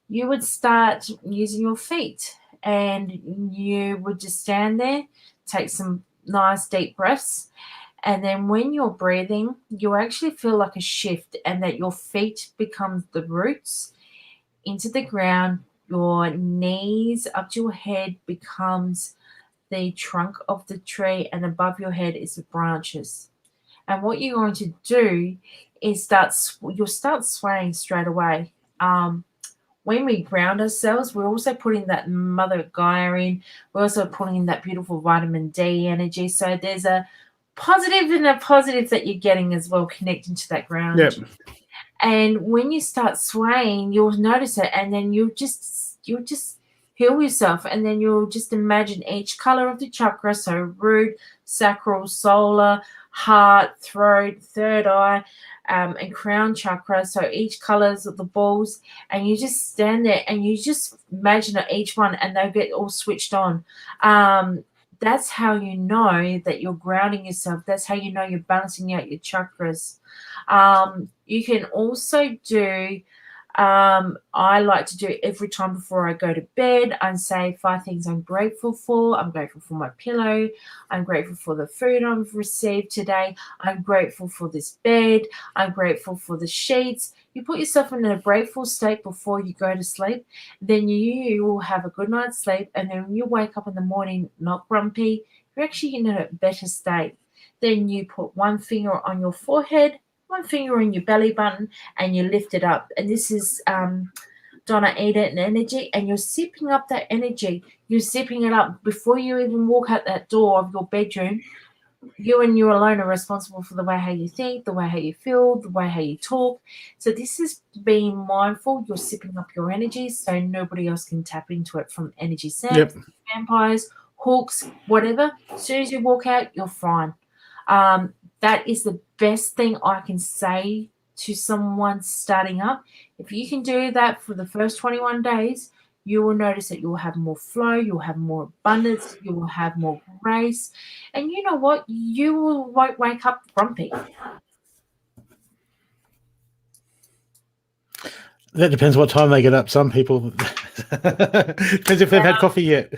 You would start using your feet, and you would just stand there, take some nice deep breaths. And then when you're breathing, you actually feel like a shift, and that your feet becomes the roots into the ground. Your knees up to your head becomes the trunk of the tree, and above your head is the branches. And what you're going to do is you'll start swaying straight away. When we ground ourselves, we're also putting that Mother Gaia in. We're also putting in that beautiful vitamin D energy. So there's a positive and a positive that you're getting as well, connecting to that ground.
Yep.
And when you start swaying, you'll notice it, and then you'll just heal yourself, and then you'll just imagine each color of the chakra, so root, sacral, solar, heart, throat, third eye, and crown chakra. So each colors of the balls, and you just stand there and you just imagine each one, and they'll get all switched on. That's how you know that you're grounding yourself. That's how you know you're balancing out your chakras. You can also do, I like to do every time before I go to bed, I say 5 things I'm grateful for. I'm grateful for my pillow. I'm grateful for the food I've received today. I'm grateful for this bed. I'm grateful for the sheets. You put yourself in a grateful state before you go to sleep. Then you will have a good night's sleep. And then when you wake up in the morning, not grumpy, you're actually in a better state. Then you put 1 finger on your forehead, 1 finger on your belly button, and you lift it up. And this is Donna Eden energy, and you're sipping up that energy. You're sipping it up before you even walk out that door of your bedroom. You and you alone are responsible for the way how you think, the way how you feel, the way how you talk. So this is being mindful. You're sipping up your energy so nobody else can tap into it, from energy saps, vampires, hooks, whatever. As soon as you walk out, you're fine. That is the best thing I can say to someone starting up. If you can do that for the first 21 days, you will notice that you'll have more flow, you'll have more abundance, you will have more grace. And you know what? You won't wake up grumpy.
That depends what time they get up. Some people, depends if they've had coffee yet.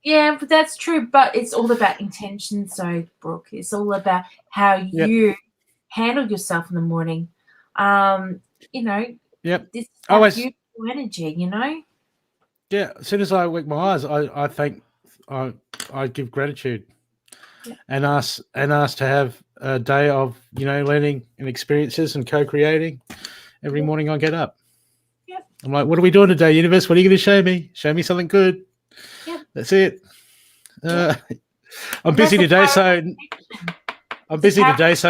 Yeah, but that's true. But it's all about intention. So, Brooke, it's all about how you handle yourself in the morning. You know, this is that beautiful energy, you know?
Yeah, as soon as I wake my eyes, I give gratitude and ask to have a day of, learning and experiences and co-creating every morning I get up.
Yep.
I'm like, what are we doing today, universe? What are you going to show me? Show me something good.
Yep.
That's it.
Yep.
I'm busy today, so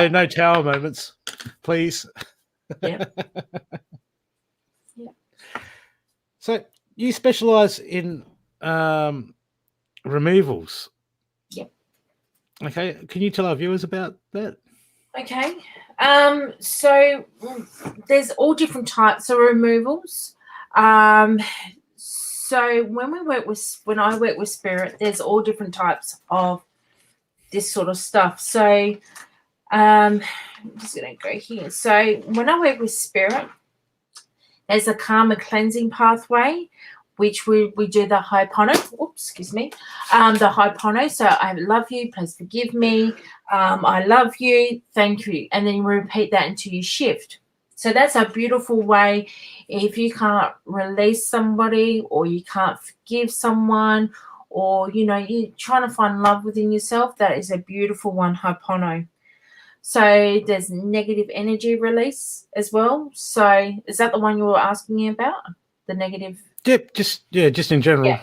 no tower moments, please.
Yeah.
So you specialize in removals.
Yep.
Okay. Can you tell our viewers about that?
Okay. So there's all different types of removals. So when I work with spirit, there's all different types of this sort of stuff. So I'm just going to go here. So when I work with spirit, there's a karma cleansing pathway, which we do the Ho'oponopono. Oops, excuse me. The Ho'oponopono. So I love you. Please forgive me. I love you. Thank you. And then you repeat that until you shift. So that's a beautiful way. If you can't release somebody, or you can't forgive someone, or you're trying to find love within yourself, that is a beautiful one, Ho'oponopono. So there's negative energy release as well. So is that the one you were asking me about? The negative?
Yep, just in general.
Yeah.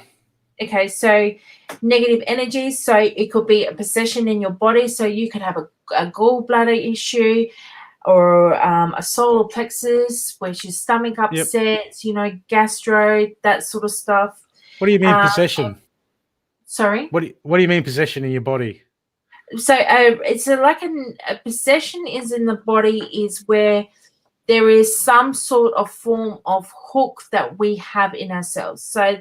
Okay, so negative energy. So it could be a possession in your body. So you could have a gallbladder issue, or a solar plexus, which is stomach upsets, gastro, that sort of stuff.
What do you mean possession?
Sorry?
What do you mean possession in your body?
So it's like a possession is in the body is where there is some sort of form of hook that we have in ourselves. So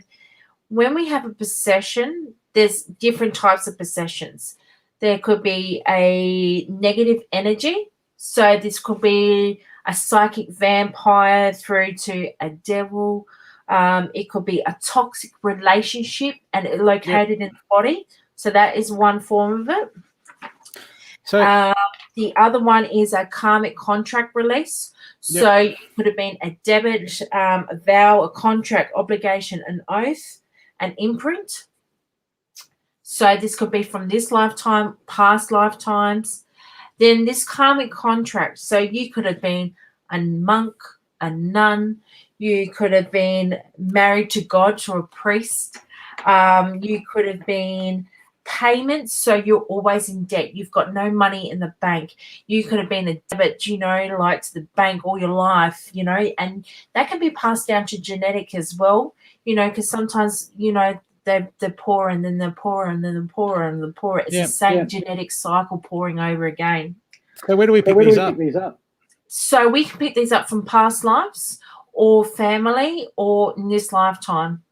when we have a possession, there's different types of possessions. There could be a negative energy. So this could be a psychic vampire through to a devil. It could be a toxic relationship and it located in the body. So that is one form of it. So the other one is a karmic contract release. So it could have been a debit, a vow, a contract, obligation, an oath, an imprint. So this could be from this lifetime, past lifetimes. Then this karmic contract. So you could have been a monk, a nun. You could have been married to God, to a priest. You could have been payments, so you're always in debt. You've got no money in the bank. You could have been a debit, like to the bank all your life, and that can be passed down to genetic as well, because sometimes, they're poor and then they're poorer and then they're poorer and they're poorer. It's the same genetic cycle pouring over again.
So where do we pick these up?
So we can pick these up from past lives or family or in this lifetime.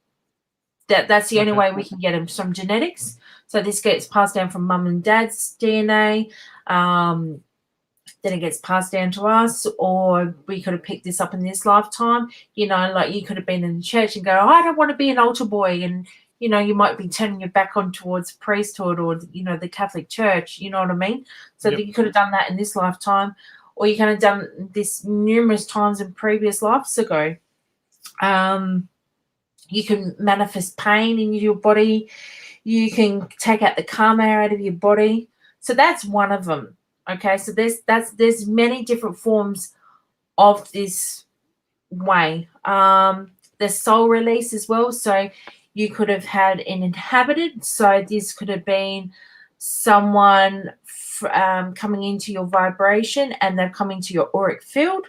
That's the only way we can get them, from genetics. So this gets passed down from mum and dad's DNA. Then it gets passed down to us, or we could have picked this up in this lifetime. Like you could have been in the church and go, I don't want to be an altar boy. And, you might be turning your back on towards priesthood or, the Catholic Church. You know what I mean? So you could have done that in this lifetime, or you could have done this numerous times in previous lives ago. You can manifest pain in your body. You can take out the karma out of your body. So that's one of them. Okay, so there's many different forms of this way. There's soul release as well. So you could have had an inhabited. So this could have been someone coming into your vibration and they're coming to your auric field.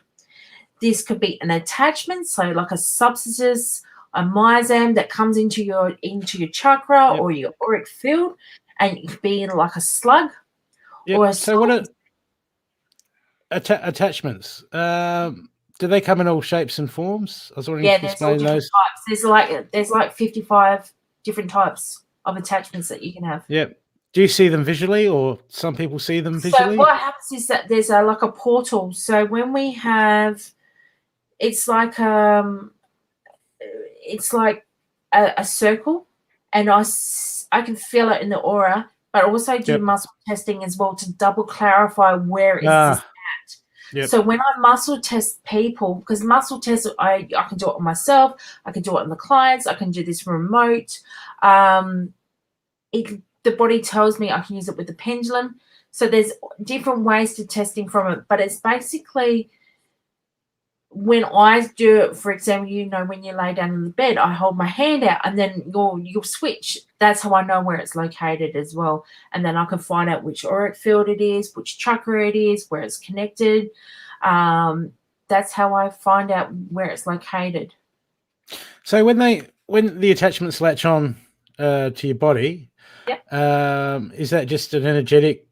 This could be an attachment, so like a substances, a myzam that comes into your chakra or your auric field, and it could be like a slug. Or
so what are attachments? Do they come in all shapes and forms? I was wondering if you
there's all different
those
types. There's like 55 different types of attachments that you can have.
Yep. Do you see them visually, or some people see them visually?
So what happens is that there's like a portal. So when we have, it's like a circle, and I can feel it in the aura, but also do muscle testing as well to double clarify where is this at. Yep. So when I muscle test people, because muscle test, I can do it on myself, I can do it on the clients, I can do this remote. The body tells me I can use it with the pendulum. So there's different ways to testing from it, but it's basically when I do it, for example, when you lay down in the bed, I hold my hand out and then you'll switch. That's how I know where it's located as well. And then I can find out which auric field it is, which chakra it is, where it's connected. That's how I find out where it's located.
So when the attachments latch on to your body,
yep.
Is that just an energetic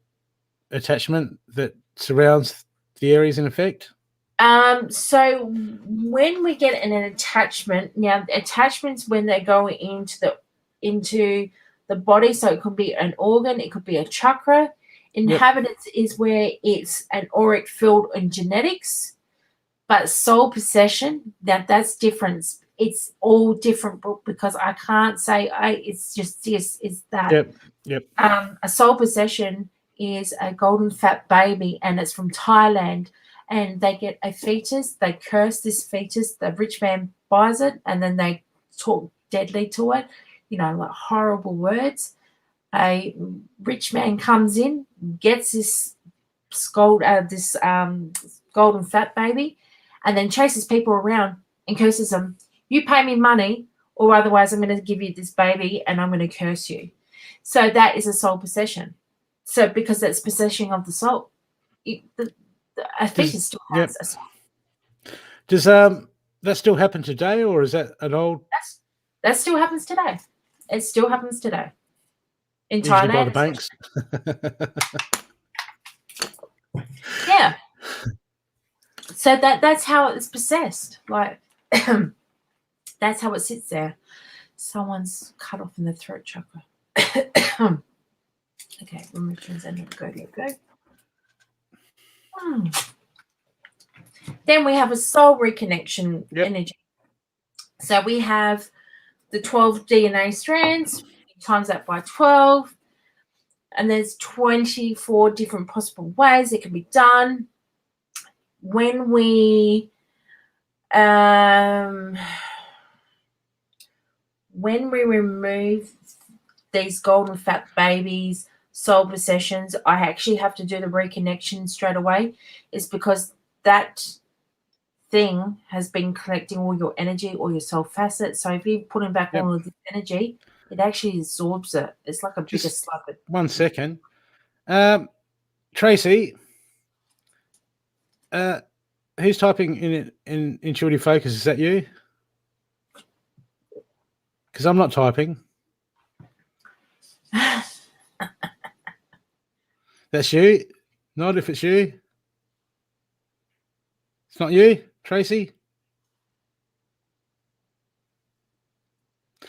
attachment that surrounds the areas in effect?
So when we get an attachment, now attachments when they go into the body, so it could be an organ, it could be a chakra. Inhabitants is where it's an auric field and genetics, but soul possession, that's different. It's all different because I can't say it's just this, is that.
Yep.
A soul possession is a golden fat baby, and it's from Thailand. And they get a fetus, they curse this fetus, the rich man buys it, and then they talk deadly to it, like horrible words. A rich man comes in, gets this golden fat baby, and then chases people around and curses them. You pay me money, or otherwise I'm going to give you this baby and I'm going to curse you. So that is a soul possession. So because that's possession of the soul. I think it still has a soul.
Does that still happen today, or is that an old?
That still happens today. It still happens today in
Usually
Thailand.
by the banks.
Yeah. So that's how it's possessed. Like that's how it sits there. Someone's cut off in the throat chakra. Okay, remove transcendent. Go. Then we have a soul reconnection energy. So we have the 12 DNA strands, times that by 12, and there's 24 different possible ways it can be done. When we remove these golden fat babies, soul possessions, I actually have to do the reconnection straight away. It's because that thing has been collecting all your energy, all your soul facets. So if you're putting back all of this energy, it actually absorbs it. It's like a bigger slug.
1 second. Tracy, who's typing in intuitive focus? Is that you? Because I'm not typing. That's you. Not if it's you. It's not you, Tracy?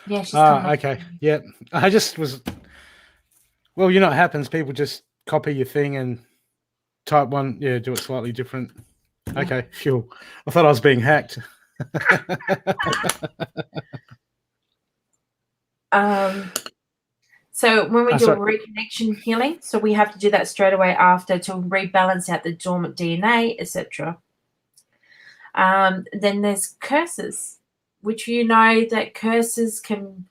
Yeah, she's
okay. Yeah. I just was... Well, you know what happens. People just copy your thing and type one. Yeah, do it slightly different. Yeah. Okay, sure. I thought I was being hacked.
So when we do a reconnection healing, so we have to do that straight away after to rebalance out the dormant DNA, etc. Then there's curses, which that curses can,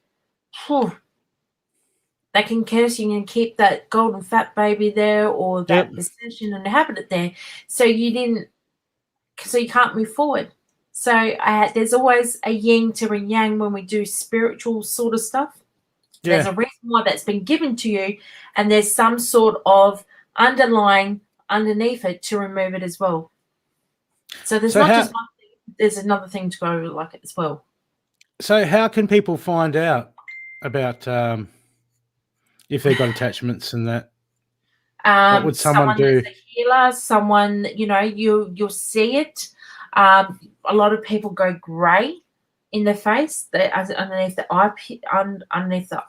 they can curse you and keep that golden fat baby there, or that possession and inhabit it there. So you can't move forward. So there's always a yin to a yang when we do spiritual sort of stuff. Yeah. There's a reason why that's been given to you, and there's some sort of underlying underneath it to remove it as well. So there's not just one thing, there's another thing to go like it as well.
So how can people find out about if they've got attachments and that? What would someone do?
That's a healer, someone, you'll see it. A lot of people go grey in the face, underneath the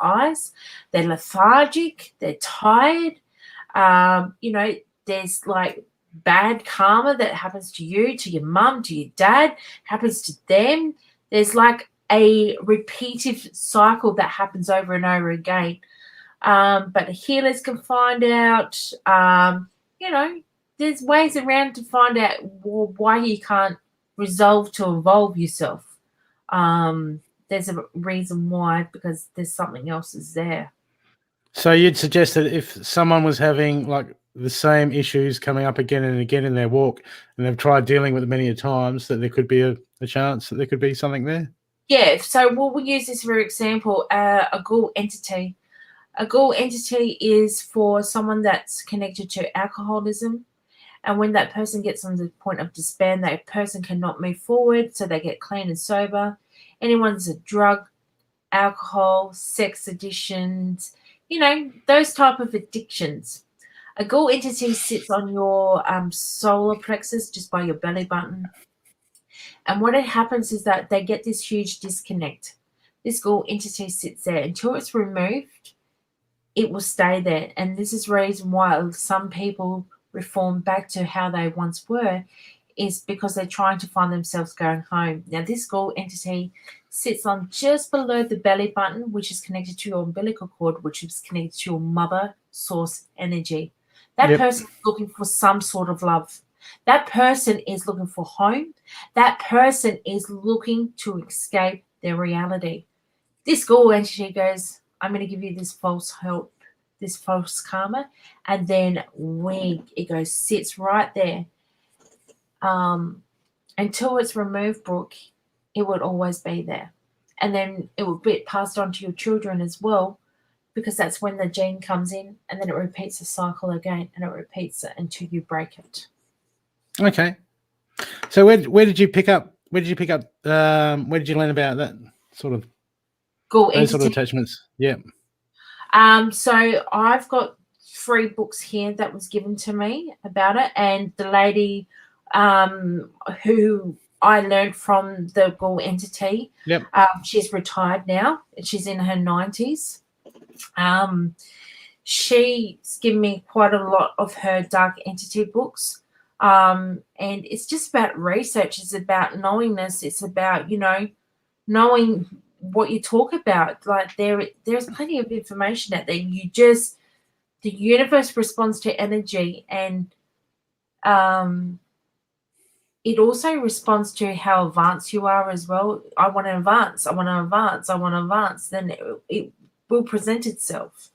eyes. They're lethargic, they're tired. There's like bad karma that happens to you, to your mum, to your dad, happens to them. There's like a repeated cycle that happens over and over again. But healers can find out, there's ways around to find out why you can't resolve to evolve yourself. There's a reason why, because there's something else is there.
So you'd suggest that if someone was having like the same issues coming up again and again in their walk, and they've tried dealing with it many a times, that there could be a chance that there could be something there?
Yeah, so we'll use this for example, a ghoul entity. A ghoul entity is for someone that's connected to alcoholism. And when that person gets on the point of despair, that person cannot move forward, so they get clean and sober. Anyone's a drug, alcohol, sex addictions, those type of addictions. A ghoul entity sits on your solar plexus, just by your belly button. And what it happens is that they get this huge disconnect. This ghoul entity sits there until it's removed. It will stay there. And this is the reason why some people reform back to how they once were, is because they're trying to find themselves going home. Now, this ghoul entity sits on just below the belly button, which is connected to your umbilical cord, which is connected to your mother source energy. That person is looking for some sort of love. That person is looking for home. That person is looking to escape their reality. This ghoul entity goes, I'm going to give you this false hope, this false karma, and then it goes, sits right there. Until it's removed, Brooke, it would always be there. And then it will be passed on to your children as well, because that's when the gene comes in, and then it repeats the cycle again, and it repeats it until you break it.
Okay. So where did you pick up? Where did you learn about that sort of
Ghoul
those sort of
entity.
attachments? Yeah.
So I've got 3 books here that was given to me about it, and the lady who I learned from, the ghoul entity.
Yep.
She's retired now. She's in her 90s. She's given me quite a lot of her dark entity books. And it's just about research. It's about knowingness. It's about, knowing what you talk about. Like there's plenty of information out there. The universe responds to energy, and it also responds to how advanced you are as well. I want to advance. I want to advance. I want to advance. Then it will present itself.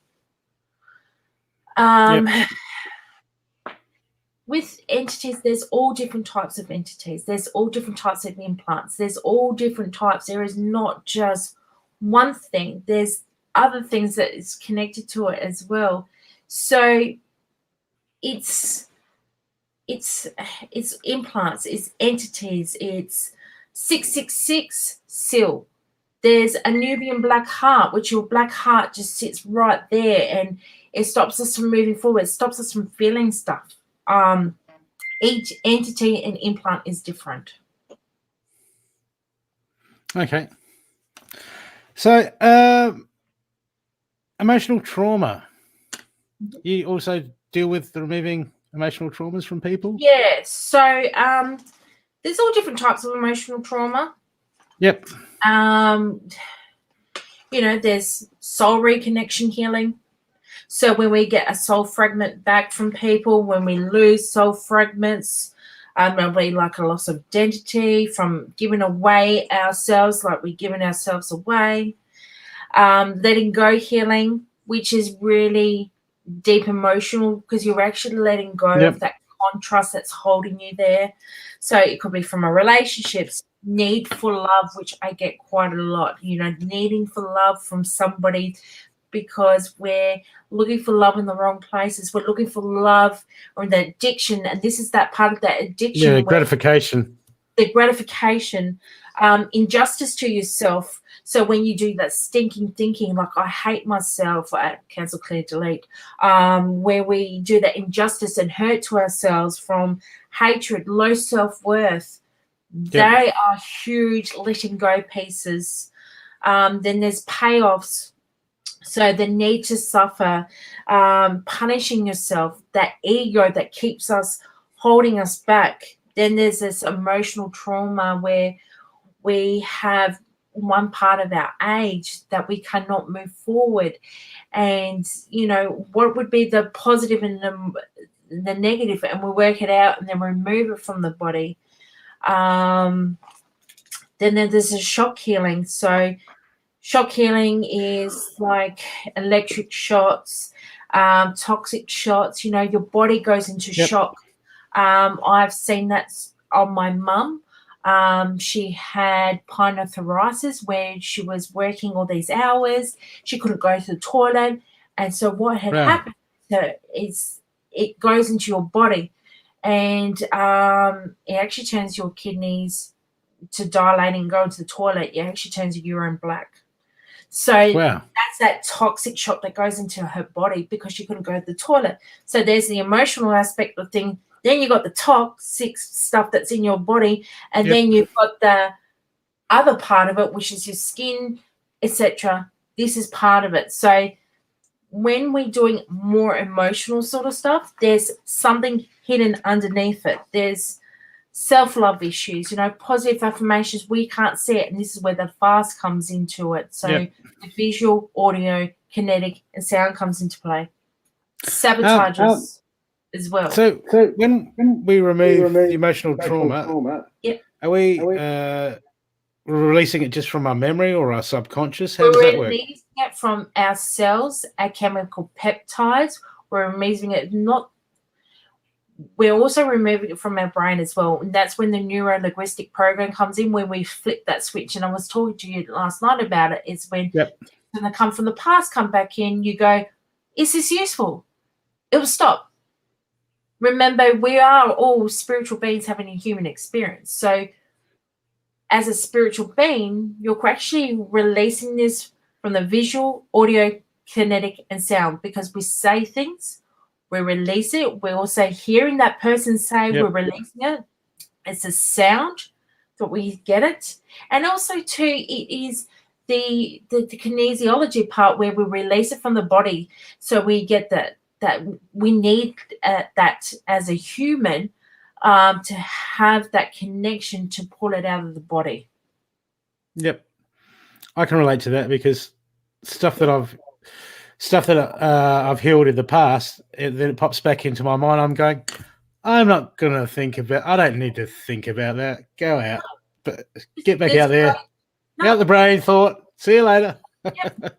With entities, there's all different types of entities. There's all different types of implants. There's all different types. There is not just one thing. There's other things that is connected to it as well. So it's implants, it's entities, it's 666 seal. There's a Nubian black heart, which your black heart just sits right there, and it stops us from moving forward. It stops us from feeling stuff. Each entity and implant is different.
Okay. So emotional trauma. You also deal with removing emotional traumas from people?
Yeah. So there's all different types of emotional trauma.
Yep.
There's soul reconnection healing. So when we get a soul fragment back from people, when we lose soul fragments, it'll be like a loss of identity from giving away ourselves, like we're giving ourselves away. Letting go healing, which is really deep emotional, because you're actually letting go of that contrast that's holding you there. So it could be from a relationships, need for love, which I get quite a lot, needing for love from somebody, because we're looking for love in the wrong places. We're looking for love or the addiction, and this is that part of that addiction.
Yeah, gratification.
The gratification, injustice to yourself. So when you do that stinking thinking, like I hate myself, cancel, clear, delete, where we do that injustice and hurt to ourselves from hatred, low self-worth, they are huge letting go pieces. Then there's payoffs. So the need to suffer, punishing yourself, that ego that keeps us, holding us back. Then there's this emotional trauma where we have one part of our age that we cannot move forward. And, what would be the positive and the negative, and we work it out and then remove it from the body. Then there's a shock healing. So shock healing is like electric shocks, toxic shots. Your body goes into shock. I've seen that on my mum. She had pyenophthosis where she was working all these hours. She couldn't go to the toilet. And so what had happened to her is it goes into your body, and it actually turns your kidneys to dilate and go into the toilet. It actually turns your urine black. So that's that toxic shock that goes into her body because she couldn't go to the toilet. So there's the emotional aspect of thing. Then you got the toxic stuff that's in your body, and then you've got the other part of it, which is your skin, etc. This is part of it. So when we're doing more emotional sort of stuff, there's something hidden underneath it. There's self-love issues, positive affirmations. We can't see it, and this is where the fast comes into it. So the visual, audio, kinetic, and sound comes into play. Sabotages as well.
So when we remove the emotional trauma, are we releasing it just from our memory or our subconscious? How does that work?
We're releasing it from our cells, our chemical peptides. We're removing it we're also removing it from our brain as well. And that's when the neuro-linguistic program comes in, when we flip that switch. And I was talking to you last night about it. It's when they come from the past, come back in, you go, is this useful? It will stop. Remember, we are all spiritual beings having a human experience. So as a spiritual being, you're actually releasing this from the visual, audio, kinetic, and sound, because we say things, we release it. We're also hearing that person say, we're releasing it. It's a sound that we get it. And also, too, it is the kinesiology part where we release it from the body. So we get that we need that as a human to have that connection to pull it out of the body.
Yep. I can relate to that, because stuff that I've healed in the past, then it pops back into my mind. I'm going, I'm not going to think about. I don't need to think about that. Go out, but get back out there. Out the brain thought. See you later.
Yep.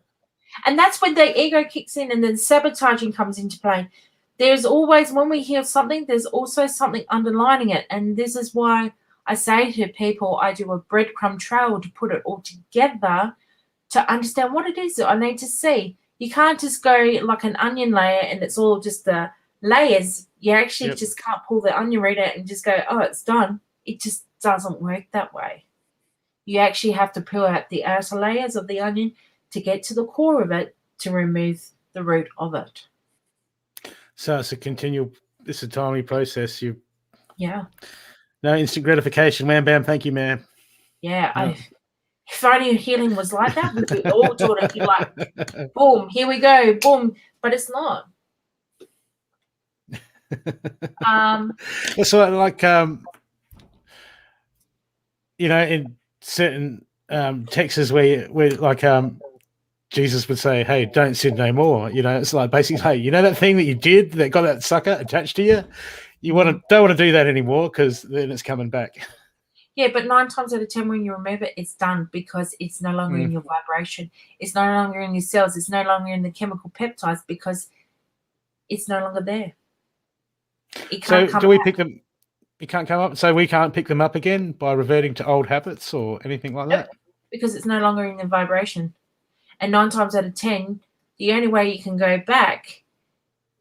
And that's when the ego kicks in, and then sabotaging comes into play. There's always, when we heal something, there's also something underlining it, and this is why I say to people, I do a breadcrumb trail to put it all together to understand what it is that I need to see. You can't just go like an onion layer and it's all just the layers. You actually just can't pull the onion reader and just go, oh, it's done. It just doesn't work that way. You actually have to peel out the outer layers of the onion to get to the core of it, to remove the root of it.
So it's a timely process.
No
instant gratification. Wham, bam, thank you, man.
Yeah. If only healing was like that, we'd be all doing it like, boom, here we go, boom. But it's not.
It's like in certain texts where like Jesus would say, hey, don't sin no more. It's like basically, hey, that thing that you did that got that sucker attached to you, don't want to do that anymore, because then it's coming back.
Yeah, but 9 times out of 10, when you remove it, it's done, because it's no longer in your vibration. It's no longer in your cells. It's no longer in the chemical peptides, because it's no longer there. It can't come
we
back.
pick them? It can't come up. So we can't pick them up again by reverting to old habits or anything like that?
Because it's no longer in the vibration. And 9 times out of 10, the only way you can go back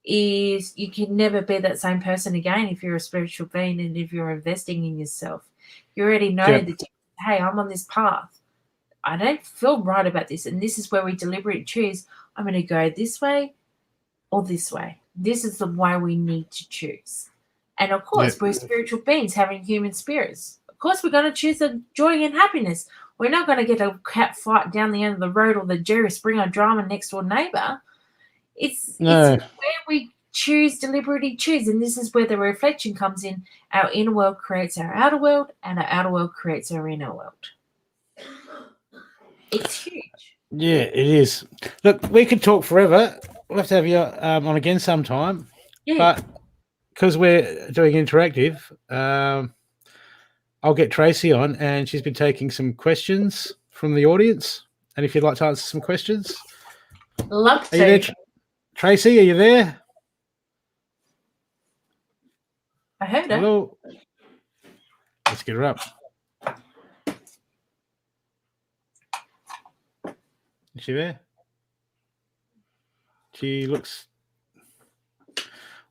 is you can never be that same person again if you're a spiritual being and if you're investing in yourself. You already know that, hey, I'm on this path. I don't feel right about this. And this is where we deliberately choose, I'm going to go this way or this way. This is the way we need to choose. And of course, we're spiritual beings having human spirits. Of course, we're going to choose the joy and happiness. We're not going to get a cat fight down the end of the road or the Jerry Springer drama next door neighbor. It's where we deliberately choose. And this is where the reflection comes in. Our inner world creates our outer world, and our outer world creates our inner world. It's huge.
Yeah, it is. Look, we could talk forever. We'll have to have you on again sometime. Yeah. But because we're doing interactive, I'll get Tracy on, and she's been taking some questions from the audience. And if you'd like to answer some questions.
Love to.
Are you there, Tracy, are you there?
I heard her.
Hello. Let's get her up. Is she there? She looks...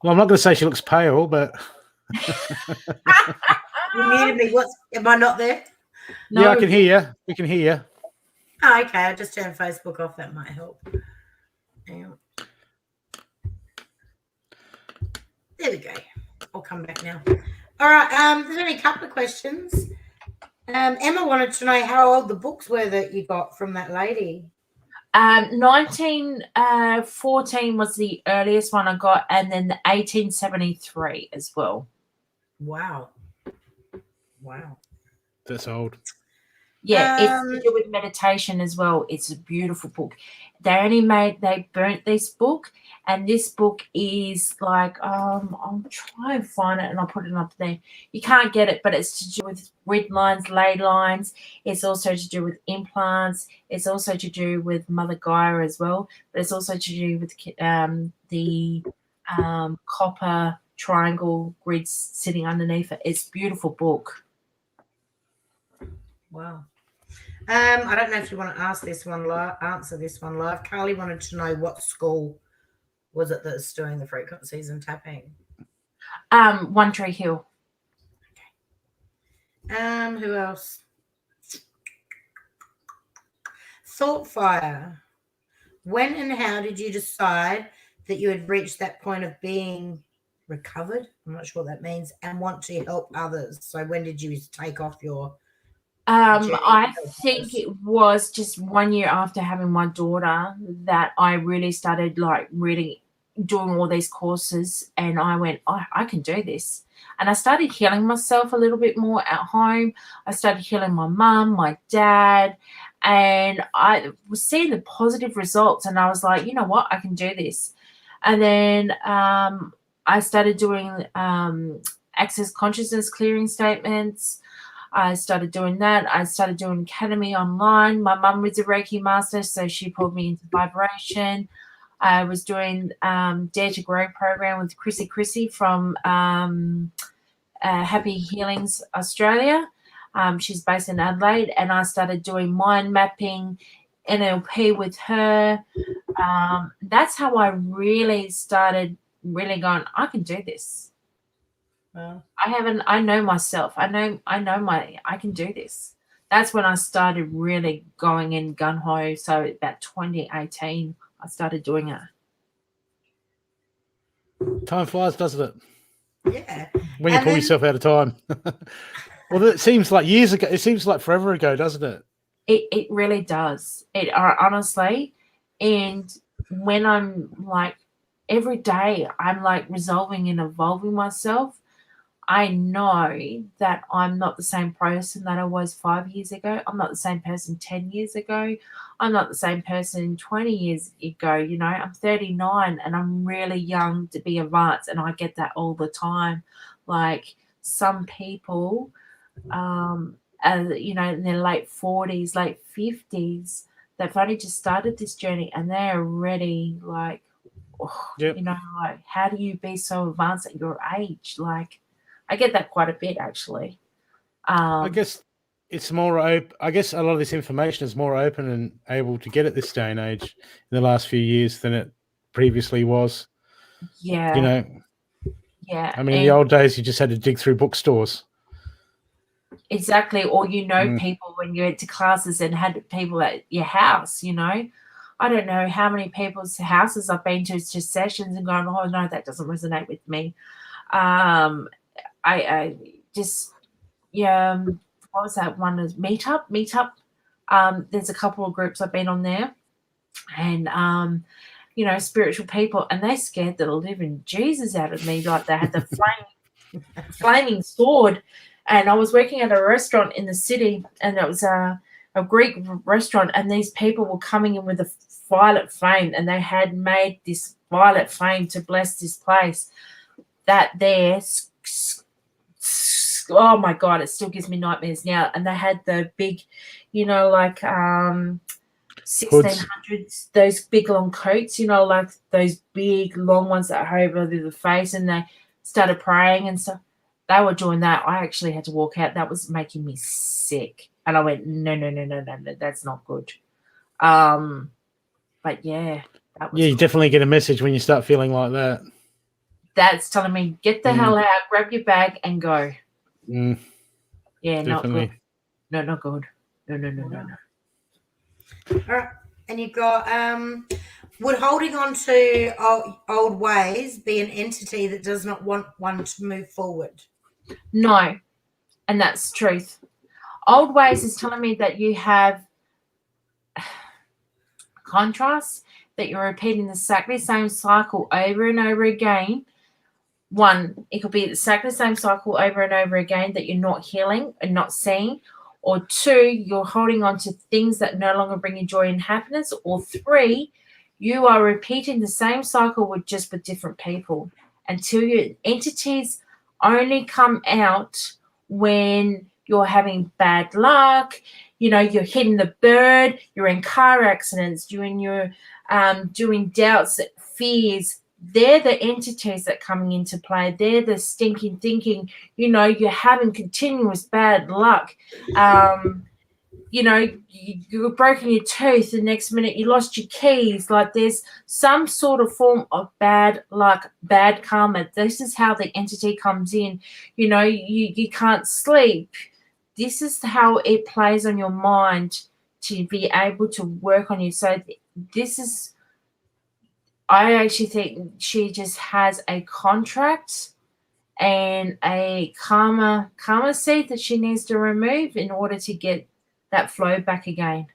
Well, I'm not going to say she looks pale, but...
You muted me. Am I not there?
No. Yeah, I can hear you. We can hear you.
Oh, okay. I just turned Facebook off. That might help. Hang on. There we go. I'll come back now. All right. There's only a couple of questions. Emma wanted to know how old the books were that you got from that lady.
1914 was the earliest one I got, and then the 1873 as well.
Wow.
That's old.
Yeah, it's to do with meditation as well. It's a beautiful book. They burnt this book, and this book is like, I'll try and find it and I'll put it up there. You can't get it, but it's to do with grid lines, ley lines. It's also to do with implants. It's also to do with Mother Gaia as well, but it's also to do with the copper triangle grids sitting underneath it. It's a beautiful book.
Wow. I don't know if you want to answer this one live. Carly wanted to know what school was it that's doing the frequencies and tapping.
One Tree Hill.
Okay. Who else? Thought Fire. When and how did you decide that you had reached that point of being recovered? I'm not sure what that means. And want to help others. So when did you take off your...
I think it was just 1 year after having my daughter that I really started really doing all these courses, and I went, I can do this. And I started healing myself a little bit more at home. I started healing my mum, my dad, and I was seeing the positive results, and I was like, you know what, I can do this. And then I started doing access consciousness clearing statements. I started doing that. I started doing Academy online. My mum was a Reiki master, so she pulled me into vibration. I was doing Dare to Grow program with Chrissy from Happy Healings Australia. She's based in Adelaide, and I started doing mind mapping, NLP with her. That's how I really started going, I can do this. I know myself. I can do this. That's when I started really going in gung-ho. So about 2018, I started doing it.
Time flies, doesn't it?
Yeah.
When you pull yourself out of time. Well, it seems like years ago. It seems like forever ago, doesn't it?
It really does. It honestly. And when I'm like, every day, I'm like resolving and evolving myself. I know that I'm not the same person that I was 5 years ago. I'm not the same person 10 years ago. I'm not the same person 20 years ago. You know, I'm 39 and I'm really young to be advanced, and I get that all the time. Like some people, in their late 40s, late 50s, they've only just started this journey and they're already like,
Yep.
You know, like, how do you be so advanced at your age? Like, I get that quite a bit, actually.
I guess it's more open. I guess a lot of this information is more open and able to get at this day and age in the last few years than it previously was.
Yeah.
You know.
Yeah.
I mean, in the old days, you just had to dig through bookstores.
Exactly. Or, people when you went to classes and had people at your house, you know. I don't know how many people's houses I've been to just sessions and gone, oh, no, that doesn't resonate with me. I just, what was that one? Is Meetup. There's a couple of groups I've been on there, and spiritual people, and they scared the living Jesus out of me. Like they had the flaming sword, and I was working at a restaurant in the city, and it was a Greek restaurant, and these people were coming in with a violet flame, and they had made this violet flame to bless this place. That there. Oh my God, it still gives me nightmares now. And they had the big, 1600s, those big long coats, you know, like those big long ones that hove over the face, and they started praying and stuff. They were doing that. I actually had to walk out. That was making me sick. And I went, no, that's not good. But yeah, that was
Yeah, you definitely get a message when you start feeling like that.
That's telling me, get the hell out, grab your bag and go.
Mm,
Yeah,
definitely.
not good. No, not good. No.
All right. And you've got, would holding on to old ways be an entity that does not want one to move forward?
No, and that's truth. Old ways is telling me that you have contrast, that you're repeating exactly the same cycle over and over again. One, it could be exactly the same cycle over and over again that you're not healing and not seeing. Or two, you're holding on to things that no longer bring you joy and happiness. Or three, you are repeating the same cycle with different people until your entities only come out when you're having bad luck, you know, you're hitting the bird, you're in car accidents, you're doing doubts, fears. They're the entities that are coming into play. They're the stinking thinking, you know, you're having continuous bad luck. You know, you've broken your tooth, the next minute you lost your keys. Like there's some sort of form of bad luck, bad karma. This is how the entity comes in. You know, you can't sleep. This is how it plays on your mind to be able to work on you. So this is, I actually think she just has a contract and a karma seed that she needs to remove in order to get that flow back again.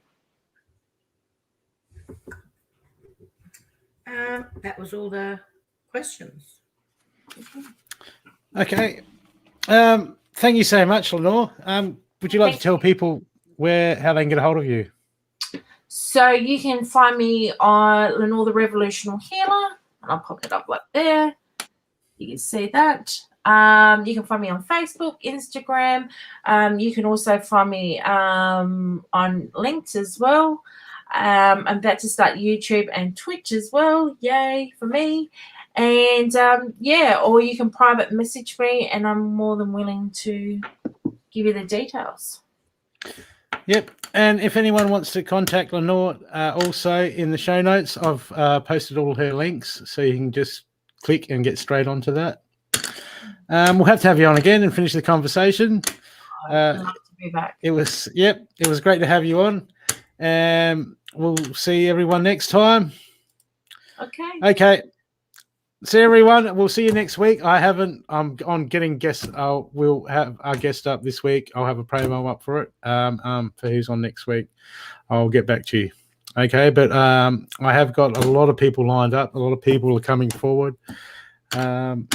That was all the questions.
Okay. Thank you so much, Lenore. Would you like to tell people how they can get a hold of you?
So you can find me on Lenore The Revolution Healer, and I'll pop it up right there. You can see that. You can find me on Facebook, Instagram. You can also find me on links as well. I'm about to start YouTube and Twitch as well. Yay for me. And yeah, or you can private message me, and I'm more than willing to give you the details.
Yep. And if anyone wants to contact Lenore, also in the show notes, I've posted all her links, so you can just click and get straight onto that. We'll have to have you on again and finish the conversation.
I'd love to be back.
It was great to have you on. We'll see everyone next time. Okay. See everyone. We'll see you next week. I'm on getting guests. We'll have our guest up this week. I'll have a promo up for it. For who's on next week. I'll get back to you. Okay, but I have got a lot of people lined up. A lot of people are coming forward. And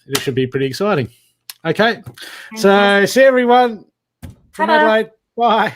it should be pretty exciting. Okay. So see everyone from Adelaide. Bye.